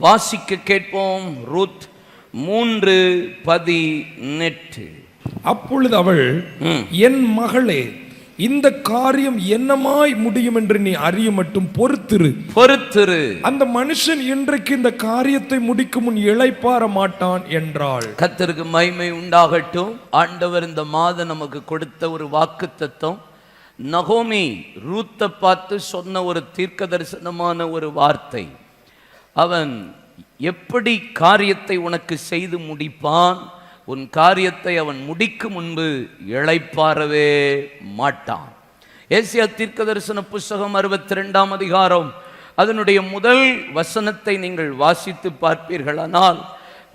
வாசிக்க கேட்போம். ரூத் 3:18. அப்பொழுது அவள், என் மகளே, இந்த காரியம் என்னமாய் முடியும் என்று நீ அறிய மட்டும் பொறுத்திரு. அந்த மனுஷன் இன்றைக்கு இந்த காரியத்தை முடிக்கும் முன் இளைப்பாற மாட்டான் என்றாள். கர்த்தருக்கு மகிமை உண்டாகட்டும். ஆண்டவர் இந்த மாதம் நமக்கு கொடுத்த ஒரு வாக்குத்தத்தம், நகோமி ரூத்தை பார்த்து சொன்ன ஒரு தீர்க்க தரிசனமான ஒரு வார்த்தை. அவன் எப்படி காரியத்தை உனக்கு செய்து முடிப்பான், உன் காரியத்தை அவன் முடிக்கும் முன்பு இளைப்பாறவே மாட்டான். ஏசியா தீர்க்க தரிசன புஸ்தகம் 62ஆம் அதிகாரம் அதனுடைய முதல் வசனத்தை நீங்கள் வாசித்து பார்ப்பீர்களானால்,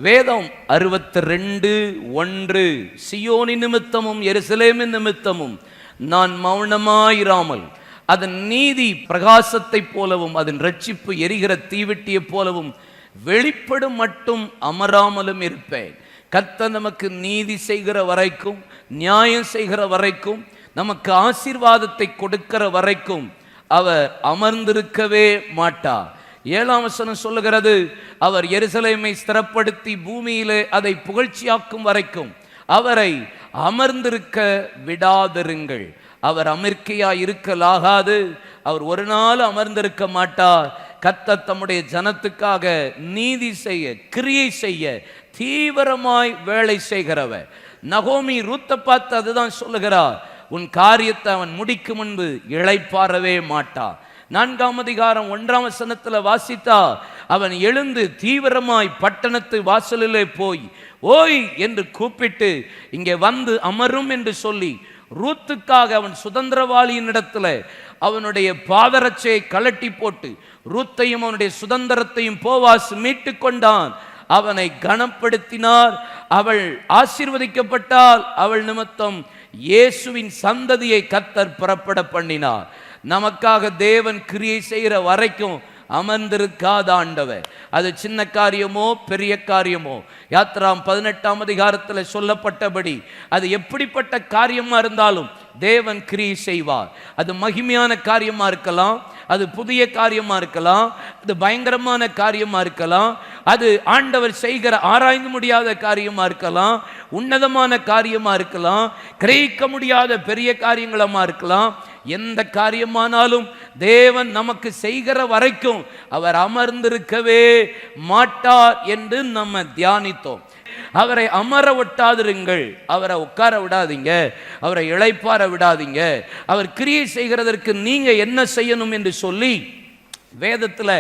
வேதம் 62:1, சியோனி நிமித்தமும் எருசலேமின் நிமித்தமும் நான் மௌனமாயிராமல் அதன் நீதி பிரகாசத்தை போலவும் அதன் ரட்சிப்பு எரிகிற தீவெட்டியை போலவும் வெளிப்படும் மட்டும் அமராமலும் இருப்பேன். கர்த்தர் நமக்கு நீதி செய்கிற வரைக்கும், நியாயம் செய்கிற வரைக்கும், நமக்கு ஆசீர்வாதத்தை கொடுக்கிற வரைக்கும் அவர் அமர்ந்திருக்கவே மாட்டார். 7ஆம் வசனம் சொல்லுகிறது, அவர் எருசலேமை ஸ்திரப்படுத்தி பூமியிலே அதை புகழ்ச்சியாக்கும் வரைக்கும் அவரை அமர்ந்திருக்க விடாதிருங்கள். அவர் அமெரிக்கையா இருக்கலாகாது. அவர் ஒரு நாள் அமர்ந்திருக்க மாட்டார். கர்த்தர் தம்முடைய ஜனத்துக்காக நீதி செய்ய, கிரியை செய்ய தீவிரமாய் வேலை செய்கிறவர். நகோமி ரூத்தை பார்த்து அதுதான் சொல்லுகிறார், உன் காரியத்தை அவன் முடிக்கும் முன்பு இளைப்பாறவே மாட்டார். 4ஆம் அதிகாரம் 1ஆம் வசனத்துல வாசித்தா, அவன் எழுந்து தீவிரமாய் பட்டணத்து வாசலிலே போய் ஓய் என்று கூப்பிட்டு இங்கே வந்து அமரும் என்று சொல்லி ரூத்துக்காக அவன் சுதந்திரவாளியின் இடத்துல அவனுடைய பாதரட்சையை கலட்டி போட்டு ரூத்தையும் அவனுடைய சுதந்திரத்தையும் போவாஸ் மீட்டு கொண்டான். அவனை கனப்படுத்தினார். அவள் ஆசீர்வதிக்கப்பட்டால் அவள் நிமித்தம் இயேசுவின் சந்ததியை கர்த்தர் புறப்பட பண்ணினார். நமக்காக தேவன் கிரியை செய்கிற வரைக்கும் அமர்ந்திருக்காத ஆண்டவர். அது சின்ன காரியமோ பெரிய காரியமோ, யாத்ராம் 18ஆம் அதிகாரத்தில் சொல்லப்பட்டபடி அது எப்படிப்பட்ட காரியமா இருந்தாலும் தேவன் கிரியை செய்வார். அது மகிமையான காரியமா இருக்கலாம், அது புதிய காரியமா இருக்கலாம், அது பயங்கரமான காரியமா இருக்கலாம், அது ஆண்டவர் செய்கிற ஆராய்ந்து முடியாத காரியமா இருக்கலாம், உன்னதமான காரியமா இருக்கலாம், கிரகிக்க முடியாத பெரிய காரியங்களமா இருக்கலாம். எந்த காரியமானாலும் தேவன் நமக்கு செய்கிற வரைக்கும் அவர் அமர்ந்திருக்கவே மாட்டார் என்று நம்ம தியானித்தோம். அவரை அமர விட்டாதிருங்கள், அவரை உட்கார விடாதீங்க, அவரை இளைப்பாற விடாதீங்க. அவர் கிரியை செய்கிறதற்கு நீங்க என்ன செய்யணும் என்று சொல்லி வேதத்துல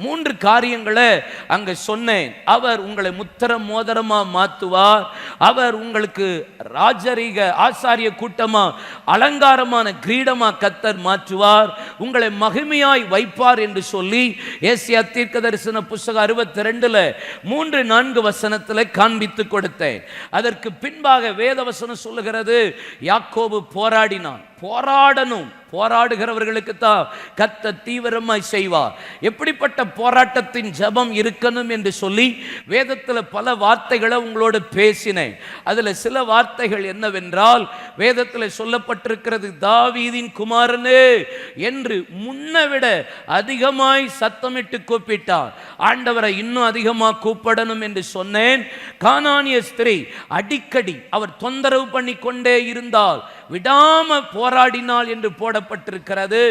3 காரியங்களை அங்க சொன்னேன். அவர் உங்களை முத்திர மோதிரமா மாத்துவார், அவர் உங்களுக்கு ராஜரீக ஆசாரிய கூட்டமா அலங்காரமான கிரீடமா கர்த்தர் மாற்றுவார், உங்களை மகிமையாய் வைப்பார் என்று சொல்லி ஏசியா தீர்க்க தரிசன புஸ்தகம் 62ல 3-4 வசனத்துல காண்பித்து கொடுத்தேன். அதற்கு பின்பாக வேத வசனம் சொல்லுகிறது, யாக்கோபு போராடினான். போராடணும், போராடுகிறவர்களுக்கு தான் கர்த்தர் தீவிரமாய் செய்வார். எப்படிப்பட்ட போராட்டத்தின் ஜெபம் இருக்கணும் என்று சொல்லி வேதத்தில் பல வார்த்தைகளை உங்களோடு பேசினேன். அதில் சில வார்த்தைகள் என்னவென்றால், வேதத்தில் சொல்லப்பட்டிருக்கிறது, தாவீதின் குமாரனே என்று முன்னவிட அதிகமாய் சத்தமிட்டு கூப்பிட்டார். ஆண்டவரை இன்னும் அதிகமாக கூப்பிடணும் என்று சொன்னேன். கானானிய ஸ்திரீ அடிக்கடி அவர் தொந்தரவு பண்ணி கொண்டே இருந்தால் விடாம போராடினாள் என்று போடப்பட்டிருக்கிறது.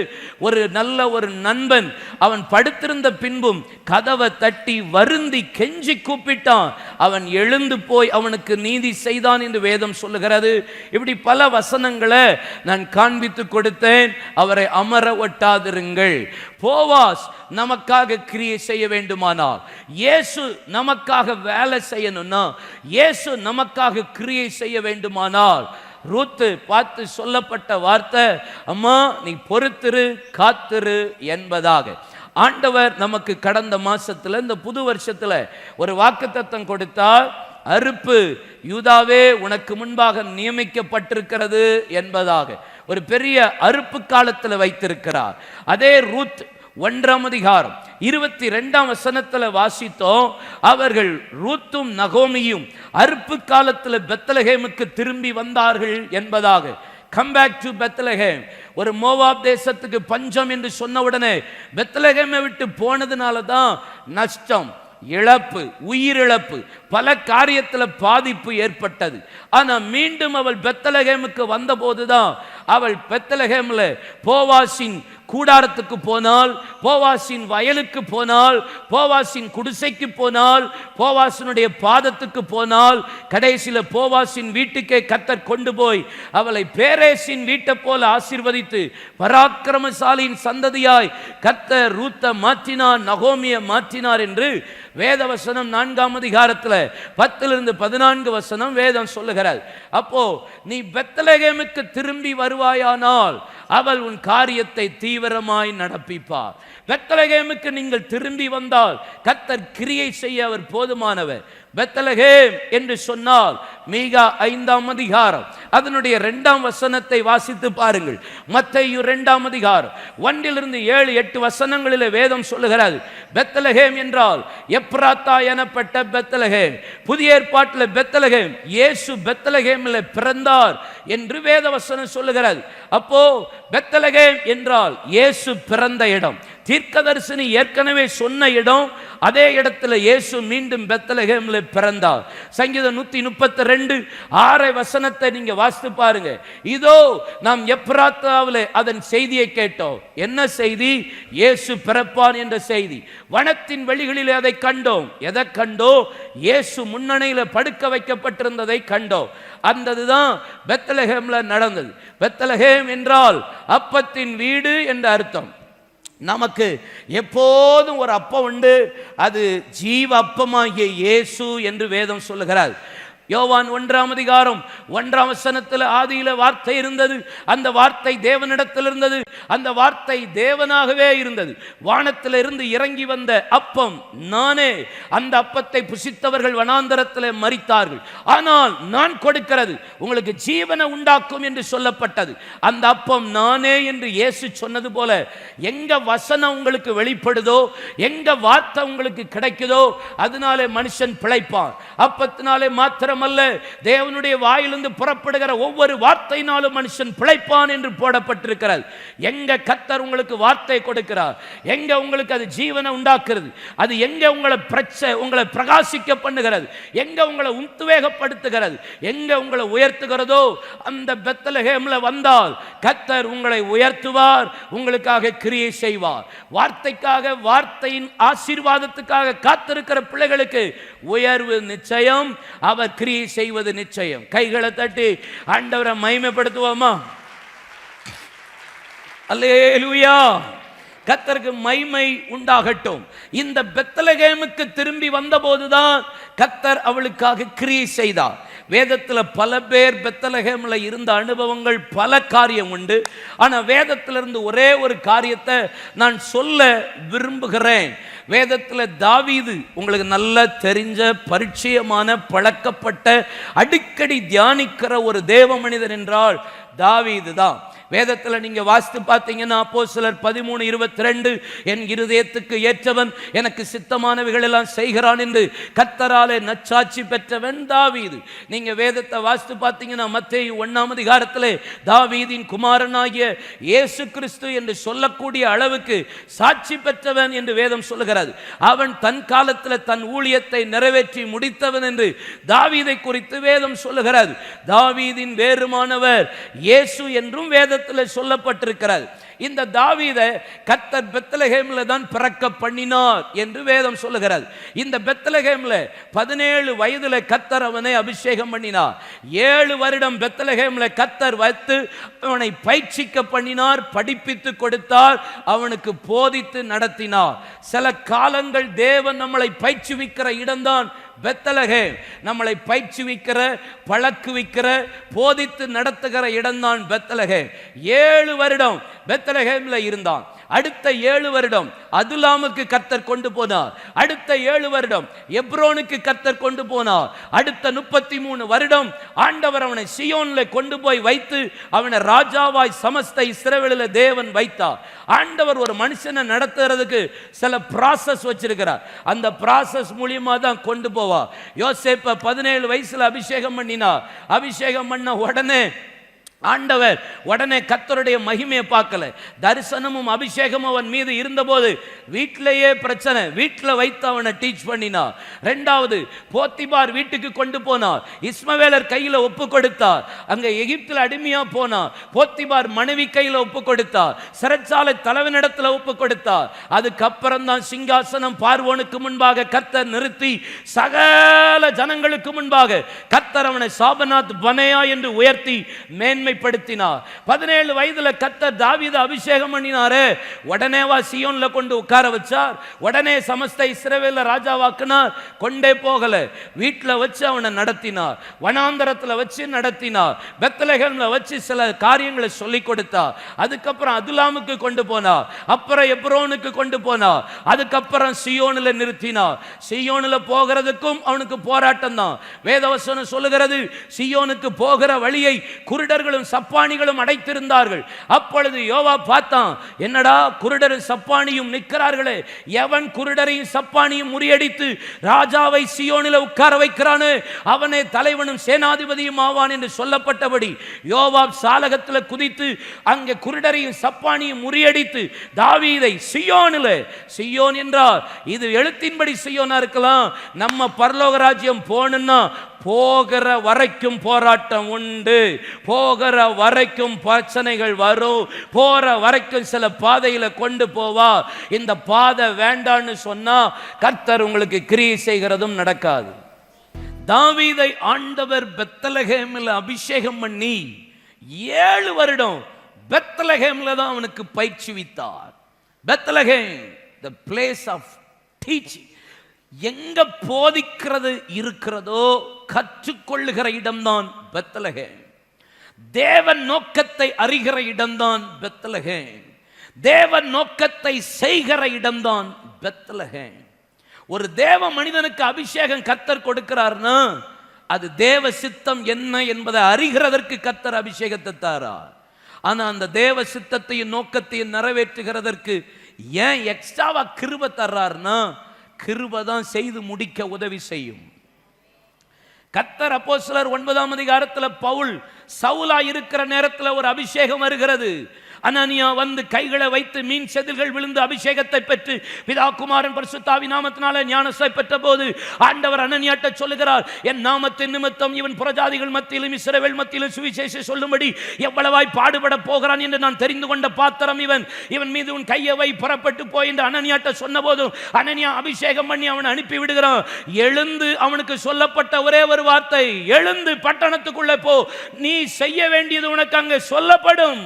ஒரு நல்ல ஒரு நண்பன் அவன் படுத்திருந்த பின்பும் கதவை தட்டி வருந்தி கெஞ்சி கூப்பிட்டான். அவன் எழுந்து போய் அவனுக்கு நீதி செய்தான் என்று வேதம் சொல்லுகிறது. இப்படி பல வசனங்களை நான் காண்பித்து கொடுத்தேன். அவரை அமர ஒட்டாதிருங்கள். போவாஸ் நமக்காக கிரியை செய்ய வேண்டுமானால், இயேசு நமக்காக வேலை செய்யணும்னா, இயேசு நமக்காக கிரியை செய்ய வேண்டுமானால், ரூத்து பார்த்து சொல்லப்பட்ட வார்த்தை, அம்மா நீ பொறுத்திரு, காத்திரு என்பதாக. ஆண்டவர் நமக்கு கடந்த மாசத்துல இந்த புது வருஷத்துல ஒரு வாக்குத்தத்தம் கொடுத்தார். அறுப்பு யூதாவே உனக்கு முன்பாக நியமிக்கப்பட்டிருக்கிறது என்பதாக ஒரு பெரிய அறுப்பு காலத்தில் வைத்திருக்கிறார். அதே ரூத் 1ஆம் அதிகாரம் 22ஆம் வசனத்துல வாசித்தோம். அவர்கள் ரூத்தும் நகோமியும் அறுப்பு காலத்தில் பெத்லகேமுக்கு திரும்பி வந்தார்கள் என்பதாக. Come back to Bethlehem. ஒரு மோவாப் தேசத்துக்கு பஞ்சம் என்று சொன்ன உடனே பெத்லகேமை விட்டு போனதுனால தான் நஷ்டம். இழப்பு, உயிரிழப்பு, பல காரியத்தில் பாதிப்பு ஏற்பட்டது. ஆனா மீண்டும் அவள் பெத்லகேமுக்கு வந்த போதுதான் அவள் பெத்லகேம்ல போவாசின் கூடாரத்துக்கு போனால், போவாசின் வயலுக்கு போனால், போவாசின் குடிசைக்கு போனால், போவாசினுடைய பாதத்துக்கு போனால், கடைசியில் போவாசின் வீட்டுக்கே கர்த்தர் கொண்டு போய் அவளை பேரேசின் வீட்டை போல ஆசீர்வதித்து பராக்கிரமசாலியின் சந்ததியாய் கர்த்தர் ரூத்தை மாற்றினார், நகோமியை மாற்றினார் என்று வேதவசனம் 4ஆம் அதிகாரத்தில் 10-14 வேதம் சொல்லுகிறார். அப்போ நீ பெத்லகேமுக்கு திரும்பி வருவாயானால் அவள் உன் காரியத்தை தீவிரமாய் நடப்பிப்பார். பெத்லகேமுக்கு நீங்கள் திரும்பி வந்தால் கர்த்தர் கிரியை செய்ய அவர் போதுமானவர். பெத்லகேம் என்று சொன்னால் மீகா 5ஆம் அதிகாரம் அதனுடைய 2ஆம் வசனத்தை வாசித்து பாருங்கள். மத்தேயு 2ஆம் அதிகாரம் 1-7-8 வசனங்களில் வேதம் சொல்லுகிறது. பெத்லகேம் என்றால் எப்ராத்தா எனப்பட்ட பெத்லகேம். புதிய ஏற்பாட்டில் பெத்லகேம், இயேசு பெத்லகேமில் பிறந்தார் என்று வேதவசனம் சொல்லுகிறது. அப்போ பெத்லகேம் என்றால் இயேசு பிறந்த இடம். தீர்க்கதரிசனி ஏற்கனவே சொன்ன இடம். அதே இடத்துல இயேசு மீண்டும் பெத்லகேம்ல பிறந்தார். சங்கீதம் 132:6 வசனத்தை நீங்க வாசித்து பாருங்க. இதோ நாம் எப்ராத்தாவிலே அதன் செய்தியை கேட்டோம். என்ன செய்தி? இயேசு பிறப்பான் என்ற செய்தி. வனத்தின் வெளிகளிலே அதை கண்டோம். எதை கண்டோம்? இயேசு முன்னணையில படுக்க வைக்கப்பட்டிருந்ததை கண்டோம். அந்ததுதான் பெத்லகேம்ல நடந்தது. பெத்லகேம் என்றால் அப்பத்தின் வீடு என்ற அர்த்தம். நமக்கு எப்போதும் ஒரு அப்பம் உண்டு, அது ஜீவ அப்பமாகிய இயேசு என்று வேதம் சொல்லுகிறார். யோவான் 1ஆம் அதிகாரம் 1ஆம் வசனத்தில் ஆதியில வார்த்தை இருந்தது, அந்த வார்த்தை தேவனிடத்தில் இருந்தது, அந்த வார்த்தை தேவனாகவே இருந்தது. வானத்தில் இருந்து இறங்கி வந்த அப்பம் நானே. அந்த அப்பத்தை புசித்தவர்கள் வனாந்தரத்தில் மரித்தார்கள். ஆனால் நான் கொடுக்கிறது உங்களுக்கு ஜீவனை உண்டாக்கும் என்று சொல்லப்பட்டது. அந்த அப்பம் நானே என்று இயேசு சொன்னது போல எங்க வசனம் உங்களுக்கு வெளிப்படுதோ, எங்க வார்த்தை உங்களுக்கு கிடைக்குதோ அதனாலே மனுஷன் பிழைப்பான். அப்பத்தினாலே மாத்திரம் அல்ல, தேவனுடைய வாயிலிருந்து புறப்படுகிற ஒவ்வொரு வார்த்தையினாலும் மனுஷன் பிழைப்பான் என்று போடப்பட்டிருக்கிறது. எங்க கர்த்தர் உங்களுக்கு வார்த்தை கொடுக்கிறார், எங்க உங்களுக்கு அது ஜீவனை உண்டாக்குறது, அது எங்க உங்களை பிரகாசிக்க பண்ணுகிறது, எங்க உங்களை உத்வேகப்படுத்துகிறது, எங்க உங்களை உயர்த்துகிறதோ அந்த பெத்லகேம்ல வந்தால் கர்த்தர் உங்களை உயர்த்துவார், உங்களுக்காக கிரியை செய்வார். வார்த்தைக்காக, வார்த்தையின் ஆசீர்வாதத்துக்காக காத்திருக்கிற பிள்ளைகளுக்கு உயர்வு நிச்சயம், அவர் கிரியை செய்வது நிச்சயம். கைகளை தட்டி ஆண்டவரை மகிமைப்படுத்துவோமா? அல்லேலூயா. கர்த்தருக்கு மகிமை உண்டாகட்டும். இந்த பெத்லகேமுக்கு திரும்பி வந்தபோதுதான் கர்த்தர் அவளுக்காக கிரியை செய்தார். வேதத்தில் பல பேர் பெத்லகேம்ல இருந்த அனுபவங்கள், பல காரியம் உண்டு. ஆனால் வேதத்திலிருந்து ஒரே ஒரு காரியத்தை நான் சொல்ல விரும்புகிறேன். வேதத்தில் தாவீது உங்களுக்கு நல்லா தெரிஞ்ச, பரிச்சயமான, பழக்கப்பட்ட, அடிக்கடி தியானிக்கிற ஒரு தேவ மனிதன் என்றால் தாவீது தான். வேதத்தில் நீங்க வாசித்து பார்த்தீங்கன்னா அப்போஸ்தலர் 13:22 என் இருதயத்துக்கு ஏற்றவன், எனக்கு சித்தமானவைகள் எல்லாம் செய்கிறான் என்று கர்த்தராலே நற்சாட்சி பெற்றவன் தாவீது. நீங்க வேதத்தை வாசித்து பார்த்தீங்கன்னா மத்தேயு 1ஆம் அதிகாரத்திலே தாவீதின் குமாரனாகிய இயேசு கிறிஸ்து என்று சொல்லக்கூடிய அளவுக்கு சாட்சி பெற்றவன் என்று வேதம் சொல்லுகிறது. அவன் தன் காலத்தில் தன் ஊழியத்தை நிறைவேற்றி முடித்தவன் என்று தாவீதை குறித்து வேதம் சொல்லுகிறது. தாவீதின் வேறுமானவர் இயேசு என்றும் வேத சொல்லப்பட்டிருக்கிறது. இந்த தாவீதை கர்த்தர் பெத்லகேம்ல தான் பிறக்க பண்ணினார் என்று வேதம் சொல்லுகிறது. இந்த பெத்லகேம்ல 17 வயதில் கர்த்தர் அவனை அபிஷேகம் பண்ணினார். 7 வருடம் பெத்லகேம்ல கர்த்தர் வைத்து அவனை பயிற்சிக்க பண்ணினார், படிப்பித்து கொடுத்தார், அவனுக்கு போதித்து நடத்தினார். சில காலங்கள் தேவன் நம்மளை பயிற்சிவிக்கிற இடம்தான் பெத்லகேம். நம்மளை பயிற்சிவிக்கிற, பழக்குவிக்கிற, போதித்து நடத்துகிற இடம்தான் பெத்லகேம். 7 வருடம் பெத்லகேம்ல இருந்தான். அடுத்த 7 வருடம் அதுலாமுக்கு கர்த்தர் கொண்டு போனார். அடுத்த 7 வருடம் எப்ரோனுக்கு கர்த்தர் கொண்டு போனார். அடுத்த 33 வருடம் ஆண்டவர் அவனை சியோன்ல கொண்டு போய் வைத்து அவனை ராஜாவாய் சமஸ்த இஸ்ரவேலிலே தேவன் வைத்தார். ஆண்டவர் ஒரு மனுஷனை நடத்துறதுக்கு சில ப்ராசஸ் வச்சிருக்கிறார். அந்த ப்ராசஸ் மூலியமா தான் கொண்டு போவார். யோசேப்பை 17 வயசுல அபிஷேகம் பண்ணினார். அபிஷேகம் பண்ண உடனே ஆண்டவர் உடனே கர்த்தருடைய மகிமையை பார்க்கல. தரிசனமும் அபிஷேகமும் அவன் மீது இருந்தபோது வீட்டிலேயே பிரச்சனை. வீட்டில் வைத்து அவனை டீச் பண்ணினார். ரெண்டாவது, போத்திபார் வீட்டுக்கு கொண்டு போனார். இஸ்மவேலர் கையில் ஒப்பு கொடுத்தார். அங்க எகிப்தில் அடிமையா போனார். போத்திபார் மனைவி கையில் ஒப்பு கொடுத்தார். சிறைச்சாலை தலைவனிடத்தில் ஒப்பு கொடுத்தார். அதுக்கப்புறம் தான் சிங்காசனம் பார்வோனுக்கு முன்பாக கர்த்தர் நிறுத்தி சகல ஜனங்களுக்கு முன்பாக கர்த்தர் அவனை சாபநாத் பனேயா என்று உயர்த்தி மேன்மை படுத்தினார். 17 வயதுல கர்த்தர் தாவீதை அபிஷேகம் பண்ணினாரே, உடனே சியோன்ல கொண்டு உட்கார வச்சார். உடனே சமஸ்த இஸ்ரவேல ராஜாவாக்கினார். கொண்டே போகல, வீட்டில் வச்சு அவனை நடத்தினார். வனாந்தரத்தில் வச்சு நடத்தினார். பெத்லகேம்ல வச்சு சில காரியங்களை சொல்லிக் கொடுத்தார். அதுக்கப்புறம் அதுலாமுக்கு கொண்டு போனார். அப்புறம் எப்ரோனுக்கு கொண்டு போனார். அதுக்கப்புறம் சியோனில் நிறுத்தினார். சியோனில் போகிறதுக்கும் அவனுக்கு போராட்டம் தான். வேதவசனம் சொல்லுகிறது, சியோனுக்கு போகிற வழியை குருடர்களும் சப்பானிகளும் அடைத்திருந்தார்கள். அப்பொழுது யோவாப் பார்த்தான், என்னடா குருடரும் சப்பானியும் நிற்கிறார்களே, எவன் குருடரையும் சப்பானியும் முறியடித்து ராஜாவை சியோனில் உட்கார வைக்கிறானே அவனே தலைவனும் சேனாதிபதியும் ஆவான் என்று சொல்லப்பட்டபடி யோவாப் சாலகத்தில் குதித்து அங்கே குருடரையும் சப்பானியும் முறியடித்து தாவீதை சியோனில், சியோன் என்றால் இது எழுத்தின்படி சியோனா இருக்கலாம். நம்ம பரலோக ராஜ்யம் போகணும்னா போகிற வரைக்கும் போராட்டம் உண்டு. போகிற வரைக்கும் பிரச்சனைகள் வரும். போற வரைக்கும் சில பாதையில கொண்டு போவா. இந்த பாதை வேண்டான்னு சொன்னா கர்த்தர் உங்களுக்கு கிரியை செய்கிறதும் நடக்காது. தாவீதை ஆண்டவர் பெத்லகேமில் அபிஷேகம் பண்ணி 7 வருடம் பெத்லகேமில் தான் அவனுக்கு பயிற்சிவித்தார். Bethlehem, the place of teaching. எங்க போதிக்கிறது இருக்கிறதோ கற்றுக்கொள்ளுகிற இடம்தான் பெத்லகேம். தேவன் நோக்கத்தை அறிகிற இடம்தான் பெத்லகேம். தேவன் நோக்கத்தை செய்கிற இடம்தான் பெத்லகேம். ஒரு தேவ மனிதனுக்கு அபிஷேகம் கர்த்தர் கொடுக்கிறார்னா அது தேவ சித்தம் என்ன என்பதை அறிகிறதற்கு கர்த்தர் அபிஷேகத்தை தாரார். ஆனா அந்த தேவ சித்தத்தையும் நோக்கத்தையும் நிறைவேற்றுகிறதற்கு ஏன் எக்ஸ்ட்ராவா கிருபை தர்றார்னா கிருபை தான் செய்து முடிக்க உதவி செய்யும். கர்த்தர் அப்போஸ்தலர் 9ஆம் அதிகாரத்தில் பவுல் சவுலா இருக்கிற நேரத்தில் ஒரு அபிஷேகம் வருகிறது. அனனியா வந்து கைகளை வைத்து மீன் செதில்கள் விழுந்து அபிஷேகத்தை பெற்று பிதா குமாரன் பரிசுத்த ஆவியின் நாமத்தினாலே ஞானஸ்நானம் பெற்ற போது ஆண்டவர் அனனியாட்ட சொல்லுகிறார், என் நாமத்தின் நிமித்தம் இவன் புறஜாதிகள் மத்தியிலும் இஸ்ரவேல் மத்தியிலும் சுவிசேஷம் சொல்லும்படி எவ்வளவாய் பாடுபட போகிறான் என்று நான் தெரிந்து கொண்ட பாத்திரம் இவன். இவன் மீது உன் கையை வை, புறப்பட்டு போய் என்று அனனியாட்ட சொன்ன போதும் அனனியா அபிஷேகம் பண்ணி அவனை அனுப்பி விடுகிறான். எழுந்து அவனுக்கு சொல்லப்பட்ட ஒரே ஒரு வார்த்தை, எழுந்து பட்டணத்துக்குள்ளே போ, நீ செய்ய வேண்டியது உனக்கு அங்கே சொல்லப்படும்.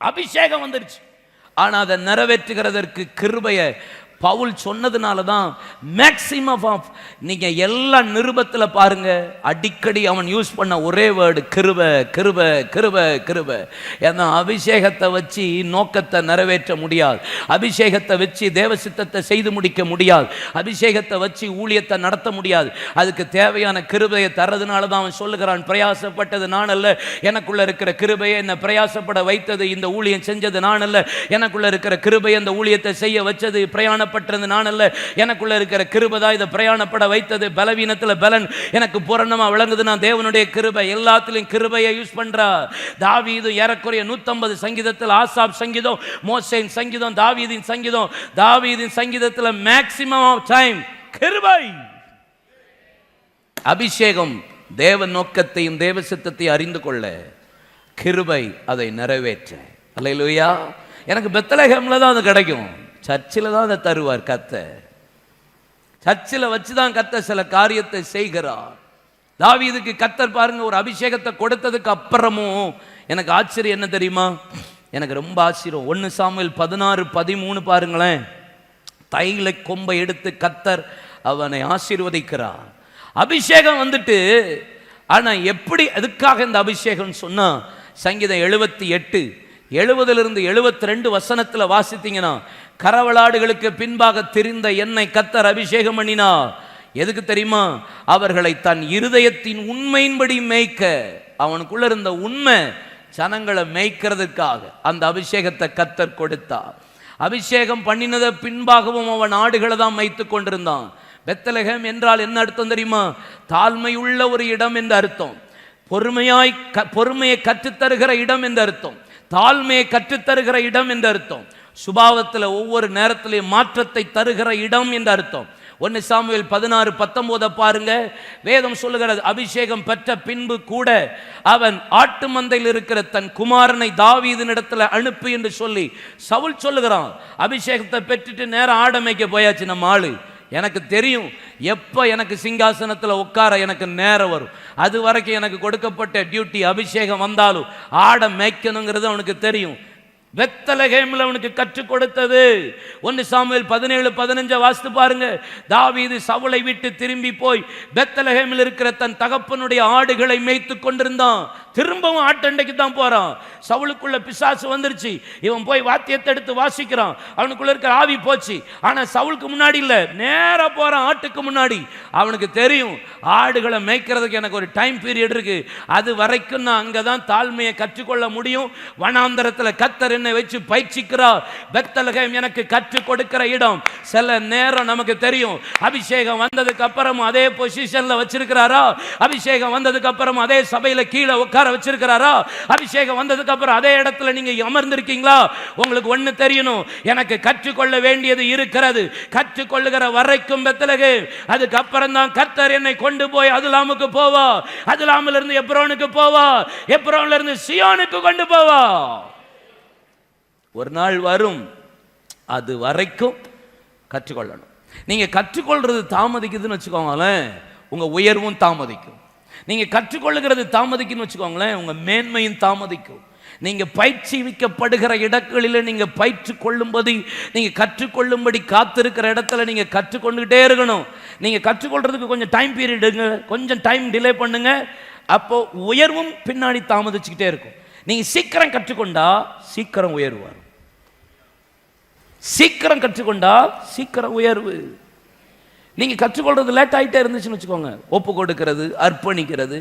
அபிஷேகம் வந்துருச்சு. ஆனா அதை நிறைவேற்றுகிறதற்கு கிருபையை பவுல் சொன்னதுனால தான் மேக்சிமம் ஆஃப் நீங்க எல்லா நிருபத்தில் பாருங்க, அடிக்கடி அவன் யூஸ் பண்ண ஒரே வேர்டு கிருபை கிருபை கிருபை கிருபை. ஏன்னா அபிஷேகத்தை வச்சு நோக்கத்தை நிறைவேற்ற முடியாது. அபிஷேகத்தை வச்சு தேவ சித்தத்தை செய்து முடிக்க முடியாது. அபிஷேகத்தை வச்சு ஊழியத்தை நடத்த முடியாது. அதுக்கு தேவையான கிருபையை தரதுனால தான் அவன் சொல்லுகிறான், பிரயாசப்பட்டது நான் அல்ல, எனக்குள்ள இருக்கிற கிருபையை என்னை பிரயாசப்பட வைத்தது, இந்த ஊழியம் செஞ்சது நான் அல்ல, எனக்குள்ள இருக்கிற கிருபை அந்த ஊழியத்தை செய்ய வச்சது, பிரயாணப்பட்டது நான் அல்ல, எனக்குள்ள இருக்கிற கிருபை தான் இதை பிரயாணப்பட வைத்தது, பலவீனத்தில் பலன் எனக்கு பூரணமா விளங்குது, நான் தேவனுடைய கிருபை. எல்லாத்திலும் கிருபையை யூஸ் பண்றார். தாவீது ஏறக்குறைய 150 சங்கீதத்தில், ஆசாப் சங்கீதம், மோசேயின் சங்கீதம், தாவீதின் சங்கீதம், தாவீதின் சங்கீதத்தில் மேக்ஸிமம் ஆஃப் டைம் கிருபை. அபிஷேகம் தேவ நோக்கத்தையும் தேவ சித்தத்தையும் அறிந்து கொள்ள, கிருபை அதை நிறைவேற்ற. அல்லேலூயா. எனக்கு பெத்லகேம்ல தான் அது கிடைக்கும். சர்ச்சில் தான் அதை தருவார் கர்த்தர். சர்ச்சில் வச்சு தான் கர்த்தர் சில காரியத்தை செய்கிறார். தாவீதுக்கு கர்த்தர் பாருங்க ஒரு அபிஷேகத்தை கொடுத்ததுக்கு அப்புறமும் எனக்கு ஆச்சரியம் என்ன தெரியுமா? எனக்கு ரொம்ப ஆச்சரியம். 1 சாமுவேல் 16:13 பாருங்களேன். தைல கொம்பை எடுத்து கர்த்தர் அவனை ஆசீர்வதிக்கிறார். அபிஷேகம் வந்துட்டு, ஆனா எப்படி எதுக்காக இந்த அபிஷேகம் சொன்னா சங்கீதம் 78:70 வசனத்தில் வாசித்தீங்கன்னா, கரவலாடுகளுக்கு பின்பாக திரிந்த என்னை கர்த்தர் அபிஷேகம் பண்ணினா. எதுக்கு தெரியுமா? அவர்களை தன் இருதயத்தின் உண்மையின்படி மேய்க்க. அவனுக்குள்ள இருந்த உண்மை ஜனங்களை மேய்க்கிறதுக்காக அந்த அபிஷேகத்தை கர்த்தர் கொடுத்தார். அபிஷேகம் பண்ணினத பின்பாகவும் அவன் ஆடுகளை தான் மேய்த்து கொண்டிருந்தான். பெத்லகேம் என்றால் என்ன அர்த்தம் தெரியுமா? தாழ்மையுள்ள ஒரு இடம் என்று அர்த்தம். பொறுமையை கற்றுத்தருகிற இடம் என்று அர்த்தம். தாழ்மையை கற்றுத்தருகிற இடம் என்று அர்த்தம். சுபாவத்தில் ஒவ்வொரு நேரத்திலையும் மாற்றத்தை தருகிற இடம் என்று அர்த்தம். 1 சாமுவேல் 16:19 பாருங்க. வேதம் சொல்லுகிறது, அபிஷேகம் பெற்ற பின்பு கூட அவன் ஆட்டு மந்தையில் இருக்கிற தன் குமாரனை தாவீதினிடத்தில் அனுப்பு என்று சொல்லி சவுல் சொல்லுகிறான். அபிஷேகத்தை பெற்றுட்டு நேரம் ஆடமைக்க போயாச்சு நம்ம ஆளு. எனக்கு தெரியும் எப்போ எனக்கு சிங்காசனத்தில் உட்கார எனக்கு நேரம் வரும். அது வரைக்கும் எனக்கு கொடுக்கப்பட்ட டியூட்டி அபிஷேகம் வந்தாலும் ஆட மேய்க்கணுங்கிறது அவனுக்கு தெரியும். பெத்லகேமில் அவனுக்கு கற்றுக் கொடுத்தது. 1 சாமுவேல் 17:15 வாசித்து பாருங்க. தாவீது சவுலை விட்டு திரும்பி போய் பெத்லகேமில் இருக்கிற தன் தகப்பனுடைய ஆடுகளை மேய்த்து கொண்டிருந்தான். திரும்பவும் ஆட்டண்டைக்கு தான் போறான். சவுலுக்குள்ள பிசாசு வந்துருச்சு. இவன் போய் வாத்தியத்தை எடுத்து வாசிக்கிறான். அவனுக்குள்ள இருக்கிற ஆவி போச்சு. ஆனா சவுலுக்கு முன்னாடி இல்ல, நேரா போறான் ஆட்டுக்கு முன்னாடி. அவனுக்கு தெரியும் ஆடுகளை மேய்க்கிறதுக்கு எனக்கு ஒரு டைம் பீரியட் இருக்கு. அது வரைக்கும் நான் அங்கதான் தாழ்மையை கற்றுக்கொள்ள முடியும். வனாந்தரத்தில் கர்த்தர் என்னை வச்சு பயிற்சிக்கிறார். பெத்லகேம் எனக்கு கற்றுக் கொடுக்கிற இடம். சில நேரம் நமக்கு தெரியும் அபிஷேகம் வந்ததுக்கு அப்புறம் அதே பொசிஷன்ல வச்சிருக்கிறாரா, அபிஷேகம் வந்ததுக்கு அப்புறம் அதே சபையில கீழே உட்கார வச்சிருக்கிறாரா, அபிஷேகம் வந்ததுக்கு அப்புறம் அதே இடத்துல நீங்க அமர்ந்திருக்கீங்களா? உங்களுக்கு ஒண்ணு தெரியணும், எனக்கு கற்றுக்கொள்ள வேண்டியது இருக்கிறது. கற்றுக்கொள்ளுகிற வரைக்கும் பெத்லகேம், அதுக்கு அப்புறம் தான் கர்த்தர் என்னை கொண்டு போய் அதுலாமுக்கு போவா, அதுலாமில் இருந்து எப்ரோனுக்கு போவா, எப்ரோன்ல இருந்து சியோனுக்கு கொண்டு போவா. ஒரு நாள் வரும், அது வரைக்கும் கற்றுக்கொள்ளணும். நீங்க கற்றுக்கொள்றது தாமதிக்குதுன்னு வச்சுக்கோங்களேன், உங்க உயர்வும் தாமதிக்கும். நீங்க கற்றுக்கொள்ளுகிறது தாமதிக்குன்னு வச்சுக்கோங்களேன், உங்க மேன்மையும் தாமதிக்கும். நீங்க பயிற்சிவிக்கப்படுகிற இடங்களில் நீங்க பயிற்சி கொள்ளும்படி, நீங்க கற்றுக்கொள்ளும்படி காத்திருக்கிற இடத்துல நீங்க கற்றுக்கொண்டுகிட்டே இருக்கணும். நீங்க கற்றுக்கொள்றதுக்கு கொஞ்சம் டைம் பீரியடுங்க, கொஞ்சம் டைம் டிலே பண்ணுங்க. அப்போ உயர்வும் பின்னாடி தாமதிச்சுக்கிட்டே இருக்கும். நீங்க சீக்கிரம் கற்றுக்கொண்டா சீக்கிரம் உயர்வு வரும். சீக்கிரம் கற்றுக்கொண்டா சீக்கிரம் உயர்வு. நீங்க கற்றுக்கொள்றது லேட் ஆகிட்டே இருந்துச்சுன்னு வச்சுக்கோங்க, ஒப்பு கொடுக்கிறது, அர்ப்பணிக்கிறது,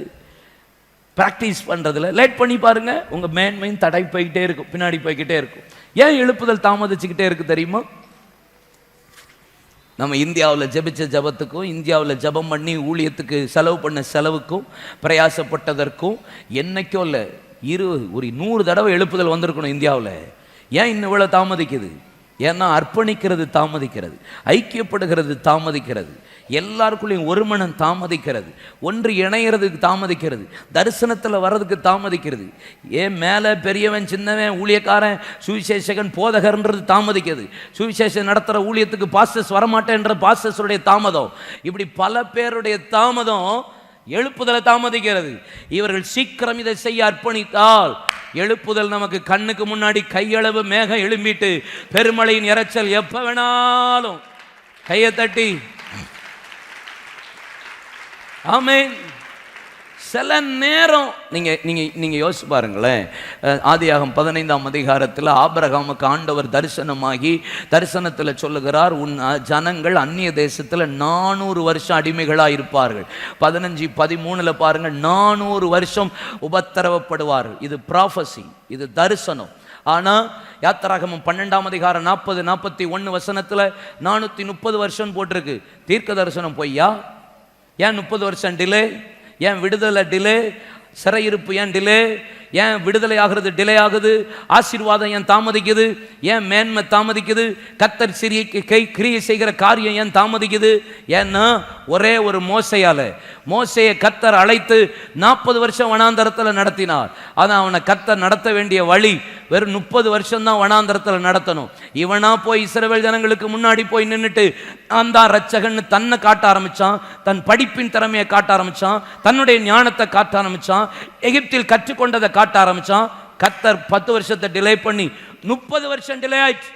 பிராக்டிஸ் பண்றதுல லேட் பண்ணி பாருங்க, உங்க மேன்மையும் தடை போய்கிட்டே இருக்கும், பின்னாடி போய்கிட்டே இருக்கும். ஏன் எழுப்புதல் தாமதிச்சுக்கிட்டே இருக்கு தெரியுமா? நம்ம இந்தியாவில் ஜெபிச்ச ஜபத்துக்கும், இந்தியாவில் ஜபம் பண்ணி ஊழியத்துக்கு செலவு பண்ண செலவுக்கும், பிரயாசப்பட்டதற்கும் என்னைக்கோ இல்லை, ஒரு 100 தடவை எழுப்புதல் வந்திருக்கணும் இந்தியாவில். ஏன் இன்னும் இவ்வளோ தாமதிக்குது? ஏன்னா அர்ப்பணிக்கிறது தாமதிக்கிறது, ஐக்கியப்படுகிறது தாமதிக்கிறது, எல்லாருக்குள்ளேயும் ஒரு மனம் தாமதிக்கிறது, ஒன்று இணைகிறதுக்கு தாமதிக்கிறது, தரிசனத்தில் வர்றதுக்கு தாமதிக்கிறது. ஏன் மேலே பெரியவன் சின்னவன் ஊழியக்காரன் சுவிசேஷகன் போதகர்ன்றது தாமதிக்கிறது, சுவிசேஷம் நடத்துகிற ஊழியத்துக்கு பாஸ்டர்ஸ் வரமாட்டேன்ற பாஸ்டர்ஸுடைய தாமதம், இப்படி பல பேருடைய தாமதம் எழுப்புதலை தாமதிக்கிறது. இவர்கள் சீக்கிரம் இதை செய்ய அர்ப்பணித்தால் எழுப்புதல் நமக்கு கண்ணுக்கு முன்னாடி கையளவு மேகம் எழும்பிட்டு பெருமழையின் இரைச்சல் எப்ப வேணாலும் கையை தட்டி ஆமென். சில நேரம் நீங்க யோசிச்சு பாருங்களேன். ஆதியாகமம் 15ஆம் அதிகாரத்தில் ஆபிரகாமுக்கு ஆண்டவர் தரிசனமாகி தரிசனத்தில் சொல்லுகிறார், உன் ஜனங்கள் அந்நிய தேசத்தில் 400 வருஷம் அடிமைகளாக இருப்பார்கள். 15:13 பாருங்க, 400 வருஷம் உபத்திரவப்படுவார்கள். இது ப்ராஃபசி, இது தரிசனம். ஆனா யாத்திராகமம் 12ஆம் அதிகாரம் 40-41 வசனத்தில் 430 வருஷம் போட்டிருக்கு. தீர்க்க தரிசனம் பொய்யா? ஏன் 30 வருஷம் டிலே? ஏன் விடுதலை டிலே? சிறையிருப்பு ஏன் டிலே? ஏன் விடுதலை ஆகிறது டிலே ஆகுது? ஆசீர்வாதம் ஏன் தாமதிக்குது? ஏன் மேன்மை தாமதிக்குது? கர்த்தர் சிறிய கிரியை செய்கிற காரியம் ஏன் தாமதிக்குது? ஏன்னா ஒரே ஒரு மோசையை கர்த்தர் அழைத்து 40 வருஷம் வனாந்தரத்தில் நடத்தினார். ஆனால் அவனை கர்த்தர் நடத்த வேண்டிய வழி வெறும் 30 வருஷம் தான் வனாந்தரத்தில் நடத்தணும். இவனா போய் இஸ்ரவேல் ஜனங்களுக்கு முன்னாடி போய் நின்றுட்டு நான் தான் ரட்சகன்னு தன்னை காட்ட ஆரம்பிச்சான், தன் படிப்பின் திறமையை காட்ட ஆரம்பிச்சான், தன்னுடைய ஞானத்தை காட்ட ஆரம்பிச்சான், எகிப்தில் கற்றுக்கொண்டதை காட்ட ஆரம்பிச்சான். கர்த்தர் 10 வருஷத்தை டிலே பண்ணி 30 வருஷம் டிலே ஆயிடுச்சு.